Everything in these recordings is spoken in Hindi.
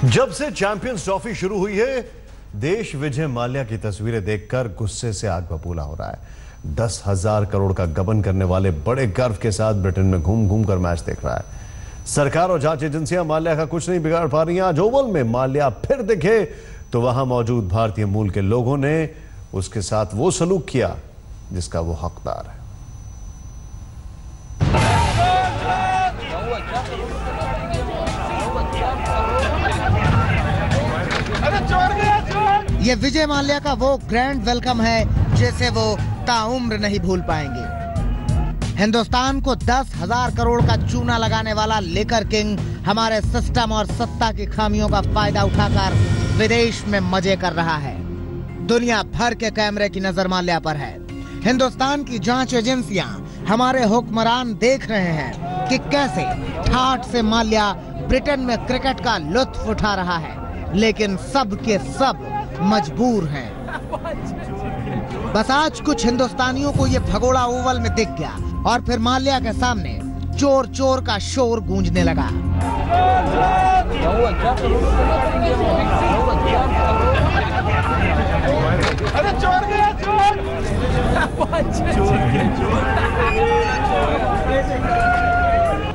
जब से चैंपियंस ट्रॉफी शुरू हुई है, देश विजय माल्या की तस्वीरें देखकर गुस्से से आग बबूला हो रहा है। 10,000 करोड़ का गबन करने वाले बड़े गर्व के साथ ब्रिटेन में घूम घूम कर मैच देख रहा है। सरकार और जांच एजेंसियां माल्या का कुछ नहीं बिगाड़ पा रही। आज ओवल में माल्या फिर दिखे तो वहां मौजूद भारतीय मूल के लोगों ने उसके साथ वो सलूक किया जिसका वो हकदार है। ये विजय माल्या का वो ग्रैंड वेलकम है जिसे वो ताउम्र नहीं भूल पाएंगे। हिंदुस्तान को 10,000 करोड़ का चूना लगाने वाला लेकर किंग हमारे सिस्टम और सत्ता की खामियों का फायदा उठाकर विदेश में मजे कर रहा है। दुनिया भर के कैमरे की नजर माल्या पर है। हिंदुस्तान की जांच एजेंसियां हमारे हुक्मरान देख रहे हैं कि कैसे ठाठ से माल्या ब्रिटेन में क्रिकेट का लुत्फ उठा रहा है, लेकिन सब के सब मजबूर हैं। बस आज कुछ हिंदुस्तानियों को ये भगोड़ा ओवल में दिख गया और फिर माल्या के सामने चोर चोर का शोर गूंजने लगा। अरे चोर गया चोर!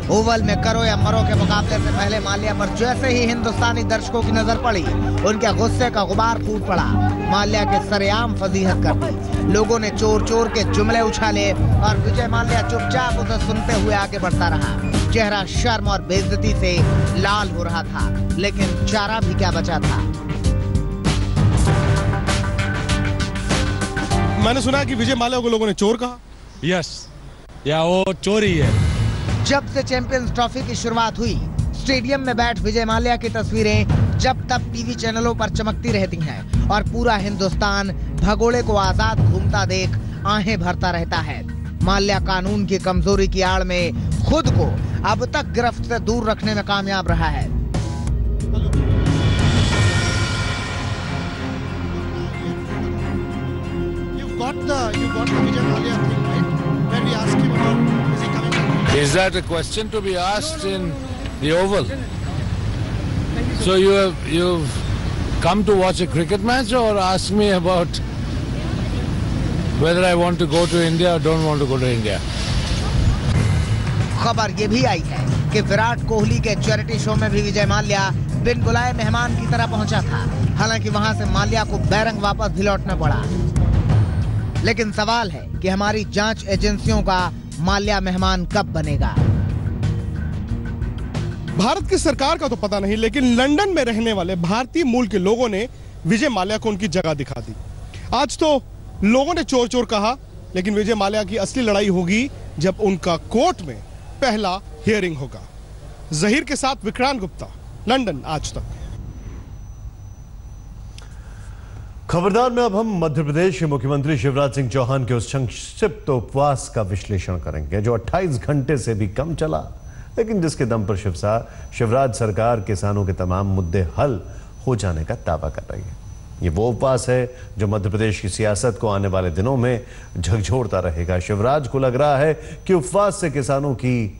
ओवल में करो या मरो के मुकाबले से पहले माल्या पर जैसे ही हिंदुस्तानी दर्शकों की नजर पड़ी, उनके गुस्से का गुबार फूट पड़ा। माल्या के सरेआम फजीहत कर दी। लोगों ने चोर चोर के जुमले उछाले और विजय माल्या चुपचाप उसे सुनते हुए आगे बढ़ता रहा। चेहरा शर्म और बेइज्जती से लाल हो रहा था, लेकिन चारा भी क्या बचा था। मैंने सुना कि विजय माल्या को लोगों ने चोर कहा। यस, या वो चोर ही है। जब से चैंपियंस ट्रॉफी की शुरुआत हुई, स्टेडियम में बैठ विजय माल्या की तस्वीरें जब तक टीवी चैनलों पर चमकती रहती हैं और पूरा हिंदुस्तान भगोड़े को आजाद घूमता देख आहें भरता रहता है। माल्या कानून की कमजोरी की आड़ में खुद को अब तक गिरफ्त से दूर रखने में कामयाब रहा है। You got the Vijay Malia thing, right? Where we ask him about is he coming? Is that a question to be asked in the Oval? So you've come to watch a cricket match or ask me about whether I want to go to India or don't want to go to India? खबर ये भी आई है कि विराट कोहली के चैरिटी शो में भी विजय माल्या बिन बुलाए मेहमान की तरह पहुंचा था। हालांकि वहां से माल्या को बैरंग वापस भी लौटना पड़ा। लेकिन सवाल है कि हमारी जांच एजेंसियों का माल्या मेहमान कब बनेगा। भारत की सरकार का तो पता नहीं, लेकिन लंदन में रहने वाले भारतीय मूल के लोगों ने विजय माल्या को उनकी जगह दिखा दी। आज तो लोगों ने चोर चोर कहा, लेकिन विजय माल्या की असली लड़ाई होगी जब उनका कोर्ट में पहला हियरिंग होगा। जहीर के साथ विक्रांत गुप्ता, लंदन, आज तक। खबरदार में अब हम मध्य प्रदेश के मुख्यमंत्री शिवराज सिंह चौहान के उस संक्षिप्त उपवास का विश्लेषण करेंगे जो 28 घंटे से भी कम चला, लेकिन जिसके दम पर शिवराज सरकार किसानों के तमाम मुद्दे हल हो जाने का दावा कर रही है। ये वो उपवास है जो मध्य प्रदेश की सियासत को आने वाले दिनों में झकझोरता रहेगा। शिवराज को लग रहा है कि उपवास से किसानों की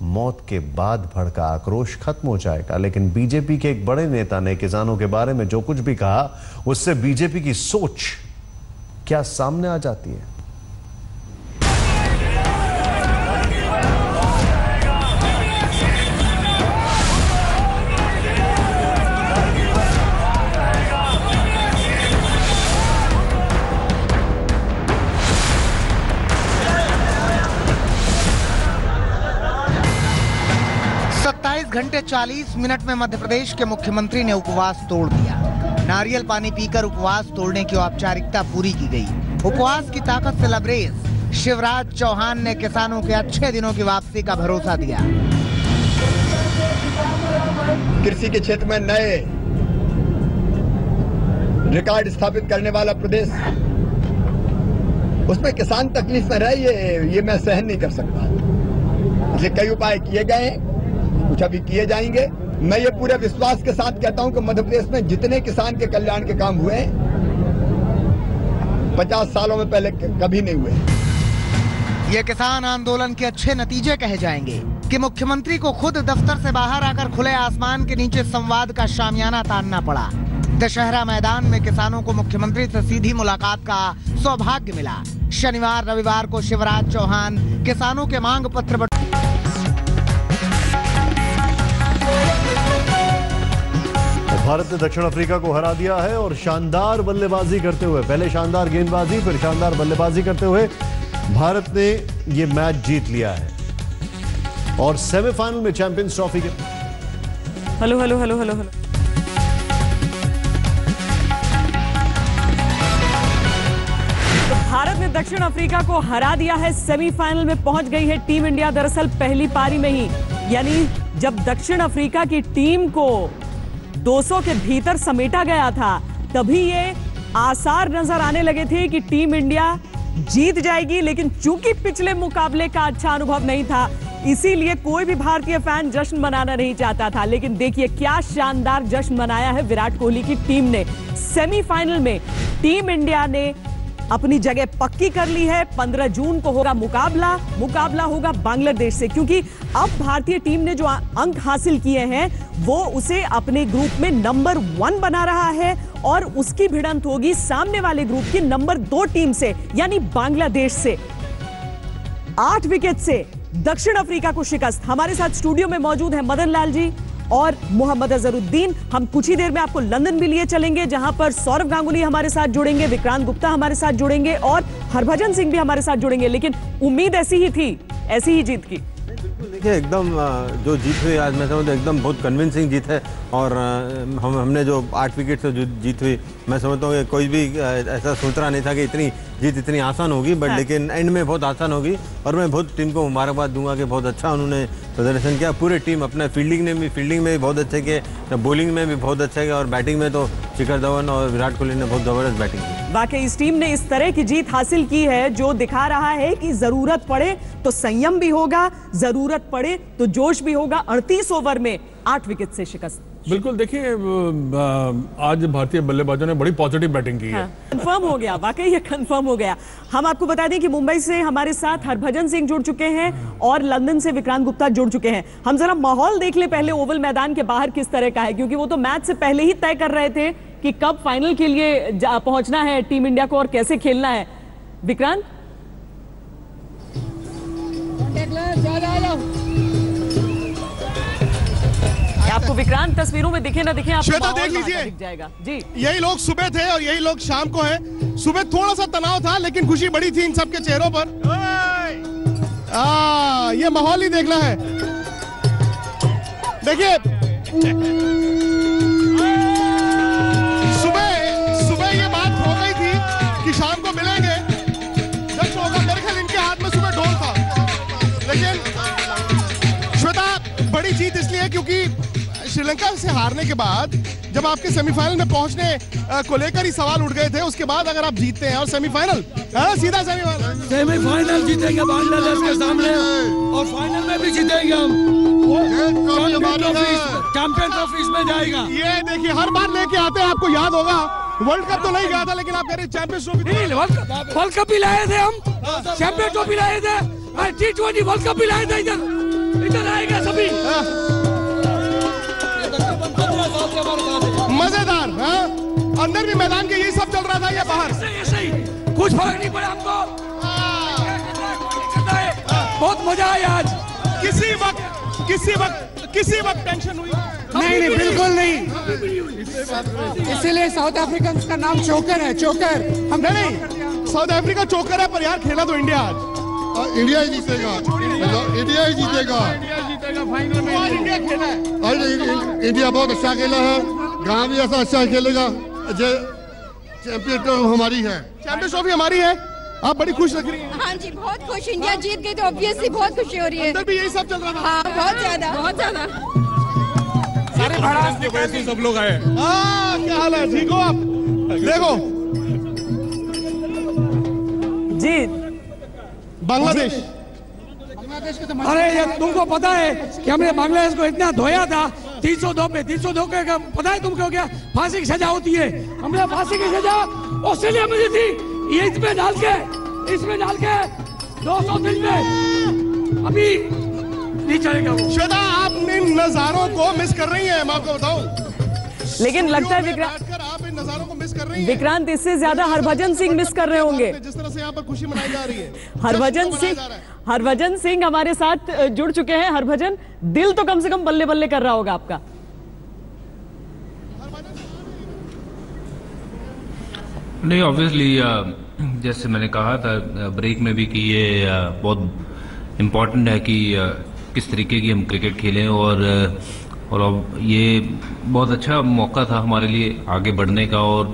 मौत के बाद भड़का आक्रोश खत्म हो जाएगा, लेकिन बीजेपी के एक बड़े नेता ने किसानों के बारे में जो कुछ भी कहा, उससे बीजेपी की सोच क्या सामने आ जाती है। घंटे 40 मिनट में मध्य प्रदेश के मुख्यमंत्री ने उपवास तोड़ दिया। नारियल पानी पीकर उपवास तोड़ने की औपचारिकता पूरी की गई। उपवास की ताकत से लबरेज शिवराज चौहान ने किसानों के अच्छे दिनों की वापसी का भरोसा दिया। कृषि के क्षेत्र में नए रिकॉर्ड स्थापित करने वाला प्रदेश, उसमें किसान तकलीफ में रहे, ये मैं सहन नहीं कर सकता। इसलिए कई उपाय किए गए, कुछ अभी किए जाएंगे। मैं ये पूरे विश्वास के साथ कहता हूं कि मध्य प्रदेश में जितने किसान के कल्याण के काम हुए 50 सालों में पहले कभी नहीं हुए। ये किसान आंदोलन के अच्छे नतीजे कहे जाएंगे। कि मुख्यमंत्री को खुद दफ्तर से बाहर आकर खुले आसमान के नीचे संवाद का शामियाना तानना पड़ा। दशहरा मैदान में किसानों को मुख्यमंत्री से सीधी मुलाकात का सौभाग्य मिला। शनिवार रविवार को शिवराज चौहान किसानों के मांग पत्र भारत ने दक्षिण अफ्रीका को हरा दिया है और शानदार बल्लेबाजी करते हुए, पहले शानदार गेंदबाजी फिर शानदार बल्लेबाजी करते हुए भारत ने ये मैच जीत लिया है और सेमीफाइनल में चैंपियंस ट्रॉफी के hello hello hello hello hello तो भारत ने दक्षिण अफ्रीका को हरा दिया है, सेमीफाइनल में पहुंच गई है टीम इंडिया। दरअसल पहली पारी में ही, यानी जब दक्षिण अफ्रीका की टीम को 200 के भीतर समेटा गया था, तभी ये आसार नजर आने लगे थे कि टीम इंडिया जीत जाएगी। लेकिन चूंकि पिछले मुकाबले का अच्छा अनुभव नहीं था, इसीलिए कोई भी भारतीय फैन जश्न मनाना नहीं चाहता था। लेकिन देखिए क्या शानदार जश्न मनाया है विराट कोहली की टीम ने। सेमीफाइनल में टीम इंडिया ने अपनी जगह पक्की कर ली है। 15 जून को होगा मुकाबला होगा बांग्लादेश से, क्योंकि अब भारतीय टीम ने जो अंक हासिल किए हैं वो उसे अपने ग्रुप में नंबर 1 बना रहा है और उसकी भिड़ंत होगी सामने वाले ग्रुप की नंबर 2 टीम से, यानी बांग्लादेश से। 8 विकेट से दक्षिण अफ्रीका को शिकस्त। हमारे साथ स्टूडियो में मौजूद है मदन लाल जी और मोहम्मद अजहरुद्दीन। हम कुछ ही देर में आपको लंदन भी लिए चलेंगे, जहां पर सौरव गांगुली हमारे साथ जुड़ेंगे, विक्रांत गुप्ता हमारे साथ जुड़ेंगे और हरभजन सिंह भी हमारे साथ जुड़ेंगे। लेकिन उम्मीद ऐसी ही थी, ऐसी ही जीत की। देखिए एकदम जो जीत हुई आज मैं समझता हूँ एकदम बहुत कन्विंसिंग जीत है और हमने जो 8 विकेट से जो जीत हुई, मैं समझता हूँ कि कोई भी ऐसा सोच रहा नहीं था कि इतनी जीत इतनी आसान होगी, बट लेकिन एंड में बहुत आसान होगी। और मैं बहुत टीम को मुबारकबाद दूंगा कि बहुत अच्छा उन्होंने प्रदर्शन किया। पूरे टीम अपने फील्डिंग में भी बहुत अच्छे किए, बॉलिंग में भी बहुत अच्छा किया और बैटिंग में तो शिखर धवन और विराट कोहली ने बहुत जबरदस्त बैटिंग की। वाकई इस टीम ने इस तरह की जीत हासिल की है जो दिखा रहा है कि जरूरत पड़े तो संयम भी होगा, जरूरत पड़े तो जोश भी होगा। 38 ओवर में 8 विकेट से शिकस्त। बिल्कुल, देखिए आज भारतीय बल्लेबाजों ने बड़ी पॉजिटिव बैटिंग की है। कंफर्म हो गया, वाकई ये कंफर्म हो गया। हम आपको बता दें कि मुंबई से हमारे साथ हरभजन सिंह जुड़ चुके हैं और लंदन से विक्रांत गुप्ता जुड़ चुके हैं। हम जरा माहौल देख ले पहले ओवल मैदान के बाहर किस तरह का है, क्योंकि वो तो मैच से पहले ही तय कर रहे थे कि कब फाइनल के लिए पहुंचना है टीम इंडिया को और कैसे खेलना है। विक्रांत, आपको विक्रांत तस्वीरों में दिखे ना दिखे, श्वेता देख लीजिए, दिख जाएगा जी। यही लोग सुबह थे और यही लोग शाम को हैं। सुबह थोड़ा सा तनाव था लेकिन खुशी बड़ी थी इन सबके चेहरों पर। ये माहौल ही देखना है। देखिए सुबह ये बात हो गई थी कि शाम को मिलेंगे, जश्न होगा। मेरे ख्याल इनके हाथ में सुबह ढोल था, लेकिन श्वेता बड़ी जीत इसलिए क्योंकि श्रीलंका से हारने के बाद जब आपके सेमीफाइनल में पहुंचने को लेकर ही सवाल उठ गए थे, उसके बाद अगर आप जीतते हैं और सेमीफाइनल, सीधा सेमीफाइनल जीतेंगे बांग्लादेश के सामने और फाइनल में भी जीतेंगे हम। चैंपियन ट्रॉफी में जाएगा। ये देखिए हर बार लेके आते हैं, आपको याद होगा वर्ल्ड कप तो नहीं गया था, लेकिन आप कह रहे चैंपियंस ट्रॉफी। वर्ल्ड कप भी लाए थे हम, चैंपियन ट्रॉफी लाए थे, T20 वर्ल्ड कप भी लाए थे। इधर आएगा सभी। मजेदार। अंदर भी मैदान के यही सब चल रहा था या बाहर? ऐसे ही कुछ फर्क नहीं पड़ा हमको। बहुत मजा आया आज। किसी वक्त टेंशन हुई? नहीं, बिल्कुल नहीं। इसीलिए साउथ अफ्रीकन का नाम चोकर है, चोकर। हम नहीं, साउथ अफ्रीका चोकर है, पर यार खेला तो इंडिया आज। इंडिया ही जीतेगा, इंडिया ही जीतेगा फाइनल में। इंडिया खेला है, इंडिया बहुत अच्छा खेला है, गांव भी ऐसा अच्छा खेलेगा। चैंपियन ट्रॉफी हमारी है, चैंपियन ट्रॉफी हमारी है। आप बड़ी खुश लग रही हैं। हाँ जी, बहुत खुश। इंडिया जीत गई तो ऑब्वियसली बहुत खुशी हो रही है। अंदर भी यही सब चल रहा था। हाँ, बहुत ज्यादा। सारे बड़ा सब लोग आए। क्या हाल है, ठीक हो आप? देखो जी, बांग्लादेश अरे ये तुमको पता है कि हमने बांग्लादेश को इतना धोया था 302 पे। 302 का पता है तुमको क्या? फांसी की सजा होती है। हमने फांसी की सजा ऑस्ट्रेलिया में दी थी, ये इसमें डाल के 200 दिन में अभी नहीं चलेगा वो। श्वेता, आप इन नजारों को मिस कर रही हैं, मैं आपको बताऊं। लेकिन लगता है आप इन नजारों को मिस कर रही हैं। विक्रांत, इससे ज्यादा हरभजन सिंह मिस कर रहे होंगे। जिस तरह से यहाँ पर खुशी मनाई जा रही है। हरभजन सिंह हमारे साथ जुड़ चुके हैं। हरभजन, दिल तो कम से कम बल्ले बल्ले कर रहा होगा आपका। नहीं, ऑब्वियसली जैसे मैंने कहा था ब्रेक में भी कि ये बहुत इम्पोर्टेंट है कि किस तरीके की हम क्रिकेट खेलें और ये बहुत अच्छा मौका था हमारे लिए आगे बढ़ने का। और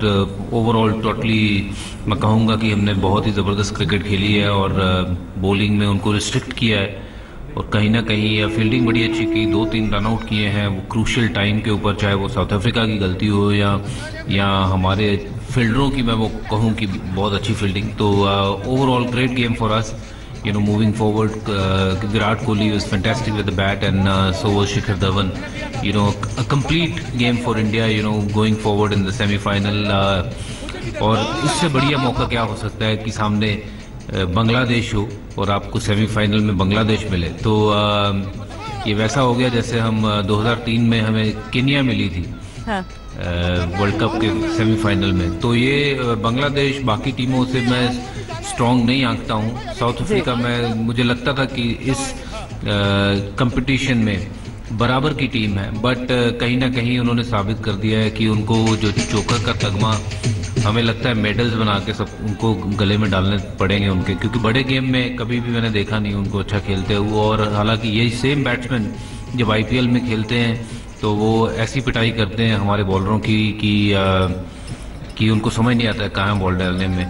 ओवरऑल टोटली मैं कहूँगा कि हमने बहुत ही ज़बरदस्त क्रिकेट खेली है और बॉलिंग में उनको रिस्ट्रिक्ट किया है और कहीं ना कहीं फील्डिंग बड़ी अच्छी की, 2-3 रन आउट किए हैं वो क्रूशियल टाइम के ऊपर, चाहे वो साउथ अफ्रीका की गलती हो या हमारे फील्डरों की मैं वो कहूँ कि बहुत अच्छी फील्डिंग। तो overall great game for us, you know, moving forward. Virat Kohli was fantastic with the bat and so was Shikhar Dhawan. You know, a complete game for India, you know, going forward in the semi-final. और इससे बढ़िया मौका क्या हो सकता है कि सामने बांग्लादेश हो और आपको सेमीफाइनल में बांग्लादेश मिले। तो ये वैसा हो गया जैसे हम 2003 में हमें केन्या मिली थी वर्ल्ड कप के सेमीफाइनल में। तो ये बांग्लादेश बाकी टीमों से मैं स्ट्रॉन्ग नहीं आंकता हूँ। साउथ अफ्रीका में मुझे लगता था कि इस कंपटीशन में बराबर की टीम है, बट कहीं ना कहीं उन्होंने साबित कर दिया है कि उनको जो चोकर का तगमा हमें लगता है मेडल्स बना के सब उनको गले में डालने पड़ेंगे उनके, क्योंकि बड़े गेम में कभी भी मैंने देखा नहीं उनको अच्छा खेलते हुए। और हालांकि यही सेम बैट्समैन जब IPL में खेलते हैं तो वो ऐसी पिटाई करते हैं हमारे बॉलरों की कि उनको समझ नहीं आता है कहाँ बॉल डालने में,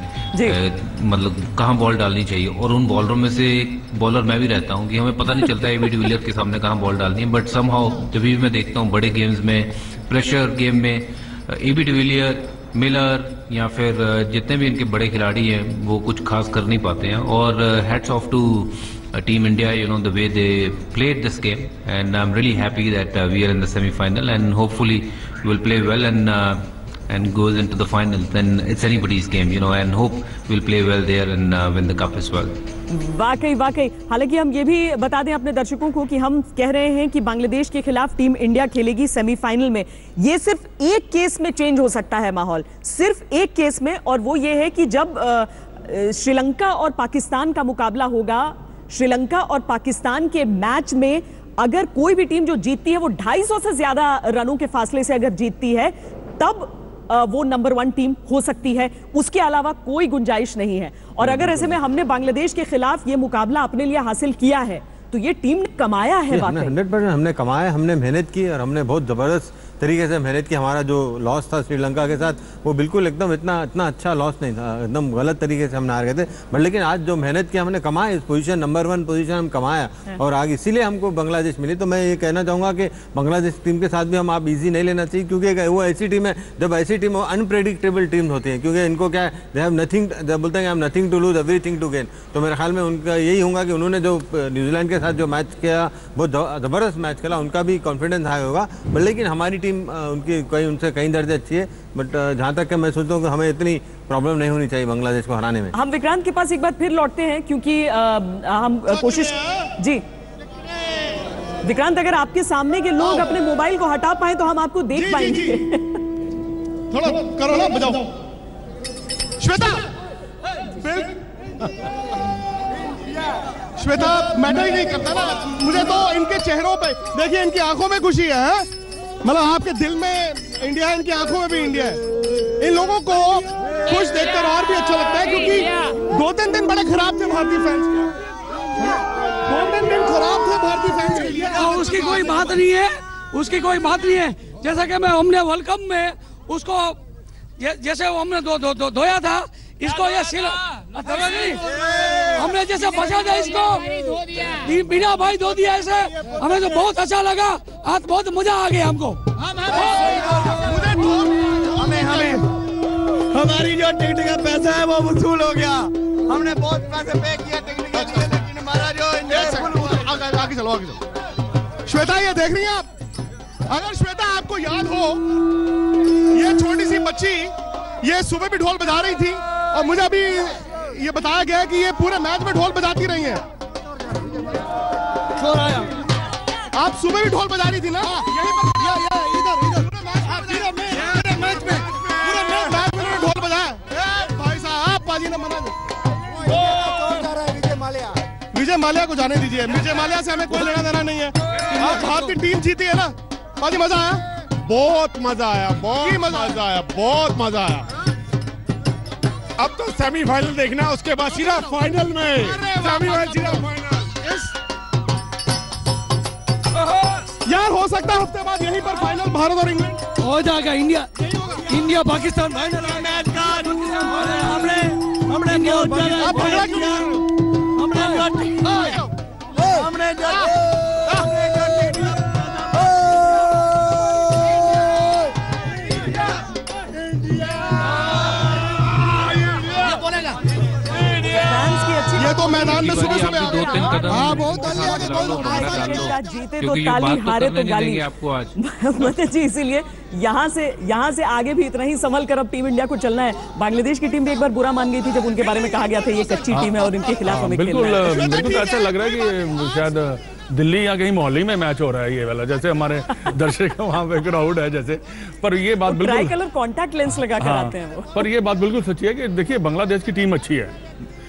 मतलब कहाँ बॉल डालनी चाहिए। और उन बॉलरों में से एक बॉलर मैं भी रहता हूँ कि हमें पता नहीं चलता है AB डिविलियर्स के सामने कहाँ बॉल डालनी है, बट समहाउ जब भी मैं देखता हूँ बड़े गेम्स में, प्रेशर गेम में, AB डिविलियर, मिलर या फिर जितने भी इनके बड़े खिलाड़ी हैं वो कुछ खास कर नहीं पाते हैं। और hats off to Team India, you know, the way they played this game, and I'm really happy that we are in the semi-final, and hopefully we'll play well and goes into the final. Then it's anybody's game, you know, and hope we'll play well there and win the cup as well. वाकई। हालांकि हम ये भी बता दें अपने दर्शकों को कि हम कह रहे हैं कि बांग्लादेश के खिलाफ टीम इंडिया खेलेगी सेमीफाइनल में। ये सिर्फ एक केस में चेंज हो सकता है माहौल, सिर्फ एक केस में, और वो ये है कि जब श्रीलंका और पाकिस्तान का मुकाबला होगा, श्रीलंका और पाकिस्तान के मैच में अगर कोई भी टीम जो जीतती है वो 250 से ज्यादा रनों के फासले से अगर जीतती है तब वो नंबर 1 टीम हो सकती है, उसके अलावा कोई गुंजाइश नहीं है। और अगर ऐसे में हमने बांग्लादेश के खिलाफ ये मुकाबला अपने लिए हासिल किया है तो ये टीम ने कमाया है। 100% हमने कमाया, हमने मेहनत की और हमने बहुत जबरदस्त तरीके से मेहनत की। हमारा जो लॉस था श्रीलंका के साथ वो बिल्कुल एकदम इतना अच्छा लॉस नहीं था, एकदम गलत तरीके से हम हार गए थे, बट लेकिन आज जो मेहनत की हमने कमाया, इस पोजीशन नंबर 1 पोजीशन हम कमाया और आगे इसीलिए हमको बांग्लादेश मिली। तो मैं ये कहना चाहूँगा कि बांग्लादेश टीम के साथ भी हम आप ईजी नहीं लेना चाहिए, क्योंकि वो ऐसी टीम है, जब ऐसी टीम अनप्रेडिक्टेबल टीम होती है, क्योंकि इनको क्या है, दे हैव नथिंग, बोलते हैं I have nothing to lose everything to gain. तो मेरे ख्याल में उनका यही होगा कि उन्होंने जो न्यूजीलैंड के साथ जो मैच किया बहुत ज़बरदस्त मैच खेला, उनका भी कॉन्फिडेंस हाई होगा। बट लेकिन हमारी टीम उनकी उनसे कई दर्जे अच्छी है, बट जहां तक मैं सोचता हूँ कि हमें इतनी प्रॉब्लम नहीं होनी चाहिए बांग्लादेश को हराने में। हम विक्रांत के पास एक बार फिर लौटते हैं, क्योंकि हम कोशिश जी विक्रांत, अगर आपके सामने के लोग अपने मोबाइल को हटा पाए तो हम आपको देख पाएंगे। थोड़ा करो ना, बजाओ। श्वेता, श्वेता मैटर ही नहीं करता ना, मुझे तो इनके चेहरों पे देखिए, इनकी आंखों में खुशी है, मतलब आपके दिल में इंडिया है, इनकी आंखों में भी इंडिया है। इन लोगों को खुश देखकर और भी अच्छा लगता है, क्योंकि 2-3 दिन बड़े खराब थे भारतीय फैंस के, 2-3 दिन खराब थे भारतीय फैंस के लिए। उसकी कोई बात नहीं है, उसकी कोई बात नहीं है। जैसा कि हमने वर्ल्ड कप में उसको जैसे हमने धोया था, इसको ये हमने जैसे बचा था, इसको बिना भाई धो दिया ऐसे, हमें तो बहुत अच्छा लगा, आज बहुत मजा आ गया हमको। हमें हमारी जो टिकट का पैसा है वो वसूल हो गया, हमने बहुत पैसे पे किया टिकट के लिए, लेकिन हमारा जो आगे चलो। श्वेता, ये देख रही हैं आप, अगर श्वेता आपको याद हो, ये छोटी सी बच्ची ये सुबह भी ढोल बजा रही थी, और मुझे अभी ये बताया गया कि ये पूरे मैच में ढोल बजाती रही हैं। आप सुबह भी ढोल बजा रही थी ना? यहीं पर इधर पूरे मैच में ढोल बजाया। भाई साहब पाजी ने मना विजय माल्या को जाने दीजिए। विजय माल्या से हमें कोई लेना देना नहीं है। आप भारतीय टीम जीती है ना पाजी, मजा आया? बहुत मजा आया, बहुत मजा आया, बहुत मजा आया। अब तो सेमीफाइनल देखना, उसके बाद सीधा फाइनल में। सेमीफाइनल सीधा फाइनल। यार हो सकता है हफ्ते बाद यहीं पर फाइनल भारत और इंग्लैंड हो जाएगा। India Pakistan final. ये तो मैदान में सुबह सुबह दो तीन कदम जीते तो ताली, हारे तो गाली आपको आज मतलब जी। इसीलिए यहाँ से आगे भी इतना ही संभल कर अब टीम इंडिया को चलना है। बांग्लादेश की टीम भी एक बार बुरा मान गई थी जब उनके बारे में कहा गया था ये कच्ची टीम है और इनके खिलाफ हमें खेलना है। बिल्कुल तो ऐसा लग रहा है कि शायद दिल्ली या कहीं मोहाली में मैच हो रहा है ये वाला, जैसे हमारे दर्शक वहाँ पे क्राउड है जैसे। पर ये बात बिल्कुल ट्राई कलर कॉन्टैक्ट लेंस लगा कर आते हैं वो। पर ये बात बिल्कुल सच्ची है कि देखिए बांग्लादेश की टीम अच्छी है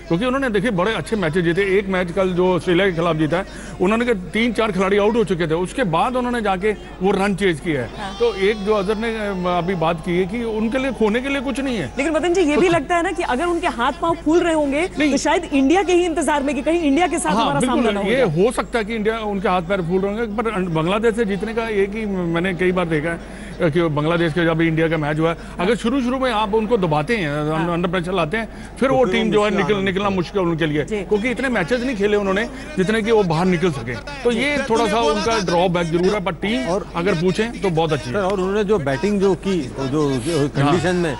क्योंकि उन्होंने देखिए बड़े अच्छे मैचेस जीते। एक मैच कल जो ऑस्ट्रेलिया के खिलाफ जीता है, उन्होंने 3-4 खिलाड़ी आउट हो चुके थे, उसके बाद उन्होंने जाके वो रन चेज किया है। हाँ। तो एक जो अजहर ने अभी बात की है कि उनके लिए खोने के लिए कुछ नहीं है। लेकिन मदन जी ये भी लगता है ना कि अगर उनके हाथ पांव फूल रहे होंगे तो शायद इंडिया के ही इंतजार में कि कहीं इंडिया के साथ हमारा सामना ना हो। ये हो सकता है कि इंडिया उनके हाथ पैर फूल रहे होंगे, पर बांग्लादेश से जीतने का एक ही मैंने कई बार देखा है कि बांग्लादेश के जब इंडिया का मैच हुआ है, अगर शुरू में आप उनको दबाते हैं, अंडर प्रेशर लाते हैं, फिर वो टीम जो है निकलना मुश्किल उनके लिए, क्योंकि इतने मैचेस नहीं खेले उन्होंने जितने कि वो बाहर निकल सके। तो ये थोड़ा सा उनका ड्रॉबैक जरूर है, पर टीम और अगर पूछें तो बहुत अच्छी है। और उन्होंने जो बैटिंग जो की, जो कंडीशन में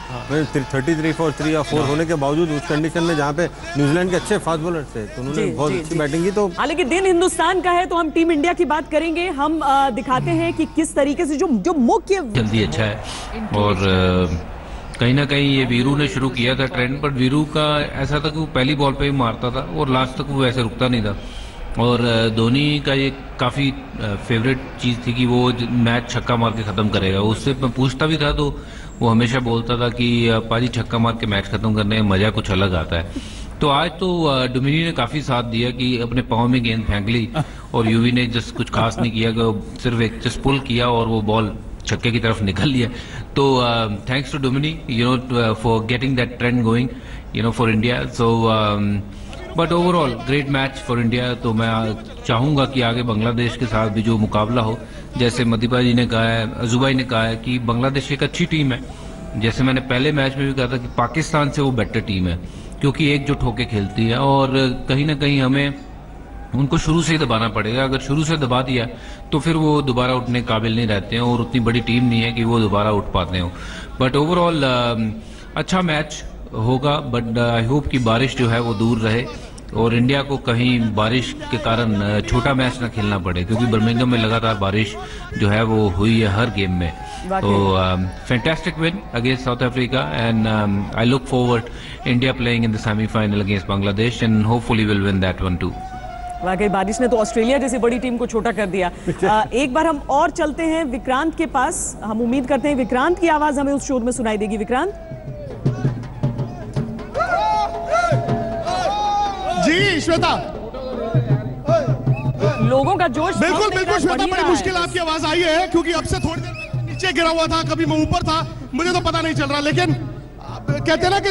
33 for 3 या 4 होने के बावजूद उस कंडीशन में जहाँ पे न्यूजीलैंड के अच्छे फास्ट बॉलर थे, तो उन्होंने बहुत अच्छी बैटिंग की। तो हालांकि दिन हिंदुस्तान का है तो हम टीम इंडिया की बात करेंगे। हम दिखाते हैं कि किस तरीके से जो मुख्य जल्दी अच्छा है और कहीं ना कहीं ये वीरू ने शुरू किया था ट्रेंड, पर वीरू का ऐसा था कि वो पहली बॉल पे ही मारता था और लास्ट तक वो ऐसे रुकता नहीं था। और धोनी का ये काफ़ी फेवरेट चीज़ थी कि वो मैच छक्का मार के ख़त्म करेगा। उससे मैं पूछता भी था तो वो हमेशा बोलता था कि पाजी छक्का मार के मैच ख़त्म करने में मज़ा कुछ अलग आता है। तो आज तो डोमिनी ने काफ़ी साथ दिया कि अपने पाँव में गेंद फेंक ली और यूवी ने जस्ट कुछ खास नहीं किया, कि सिर्फ एक जस्ट पुल किया और वो बॉल छक्के की तरफ निकल लिया। तो थैंक्स टू डोमिनी for getting that trend going for India. So but overall great match for India. तो मैं चाहूँगा कि आगे बांग्लादेश के साथ भी जो मुकाबला हो, जैसे मदीपा जी ने कहा है, अजूबाई ने कहा है कि बांग्लादेश एक अच्छी टीम है। जैसे मैंने पहले मैच में भी कहा था कि पाकिस्तान से वो बेटर टीम है क्योंकि एकजुट होकर खेलती है और कहीं ना कहीं हमें उनको शुरू से ही दबाना पड़ेगा। अगर शुरू से दबा दिया तो फिर वो दोबारा उठने काबिल नहीं रहते हैं और उतनी बड़ी टीम नहीं है कि वो दोबारा उठ पाते हो। बट ओवरऑल अच्छा मैच होगा, बट आई होप कि बारिश जो है वो दूर रहे और इंडिया को कहीं बारिश के कारण छोटा मैच ना खेलना पड़े, क्योंकि बर्मिंघम में लगातार बारिश जो है वो हुई है हर गेम में। तो fantastic win against south Africa and I look forward India playing in the semifinal against Bangladesh and hopefully will win that one two. वाकई बारिश ने तो ऑस्ट्रेलिया जैसी बड़ी टीम को छोटा कर दिया। एक बार हम और चलते हैं विक्रांत के पास। हम उम्मीद करते हैं विक्रांत की आवाज हमें उस शोर में सुनाई देगी। विक्रांत जी। श्वेता, लोगों का जोश बिल्कुल श्वेता, बड़ी मुश्किल आपकी आवाज आई है क्योंकि अब से थोड़ी देर नीचे गिरा हुआ था, कभी मैं ऊपर था, मुझे तो पता नहीं चल रहा। लेकिन कहते हैं ना कि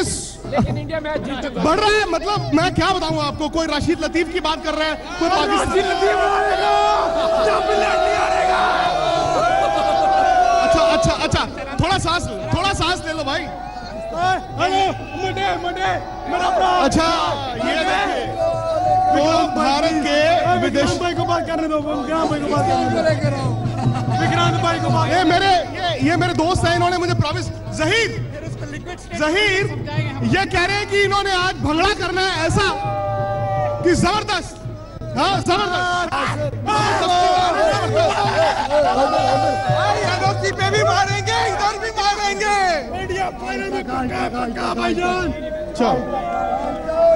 इंडिया मैच बढ़ रहा है, मतलब मैं क्या बताऊं आपको, कोई राशिद लतीफ की बात कर रहे हैं, कोई पाकिस्तान। अच्छा, थोड़ा सांस ले लो भाई। अच्छा, ये देखिए तो भारत के विदेश भाई को बात करने दो, विक्रांत भाई को बात। ये मेरे दोस्त हैं, इन्होंने मुझे प्रॉमिस, जहीर ये कह रहे हैं कि इन्होंने आज भंगड़ा करना है ऐसा कि जबरदस्त। हाँ, जबरदस्त पे भी मारेंगे, इधर भी मारेंगे।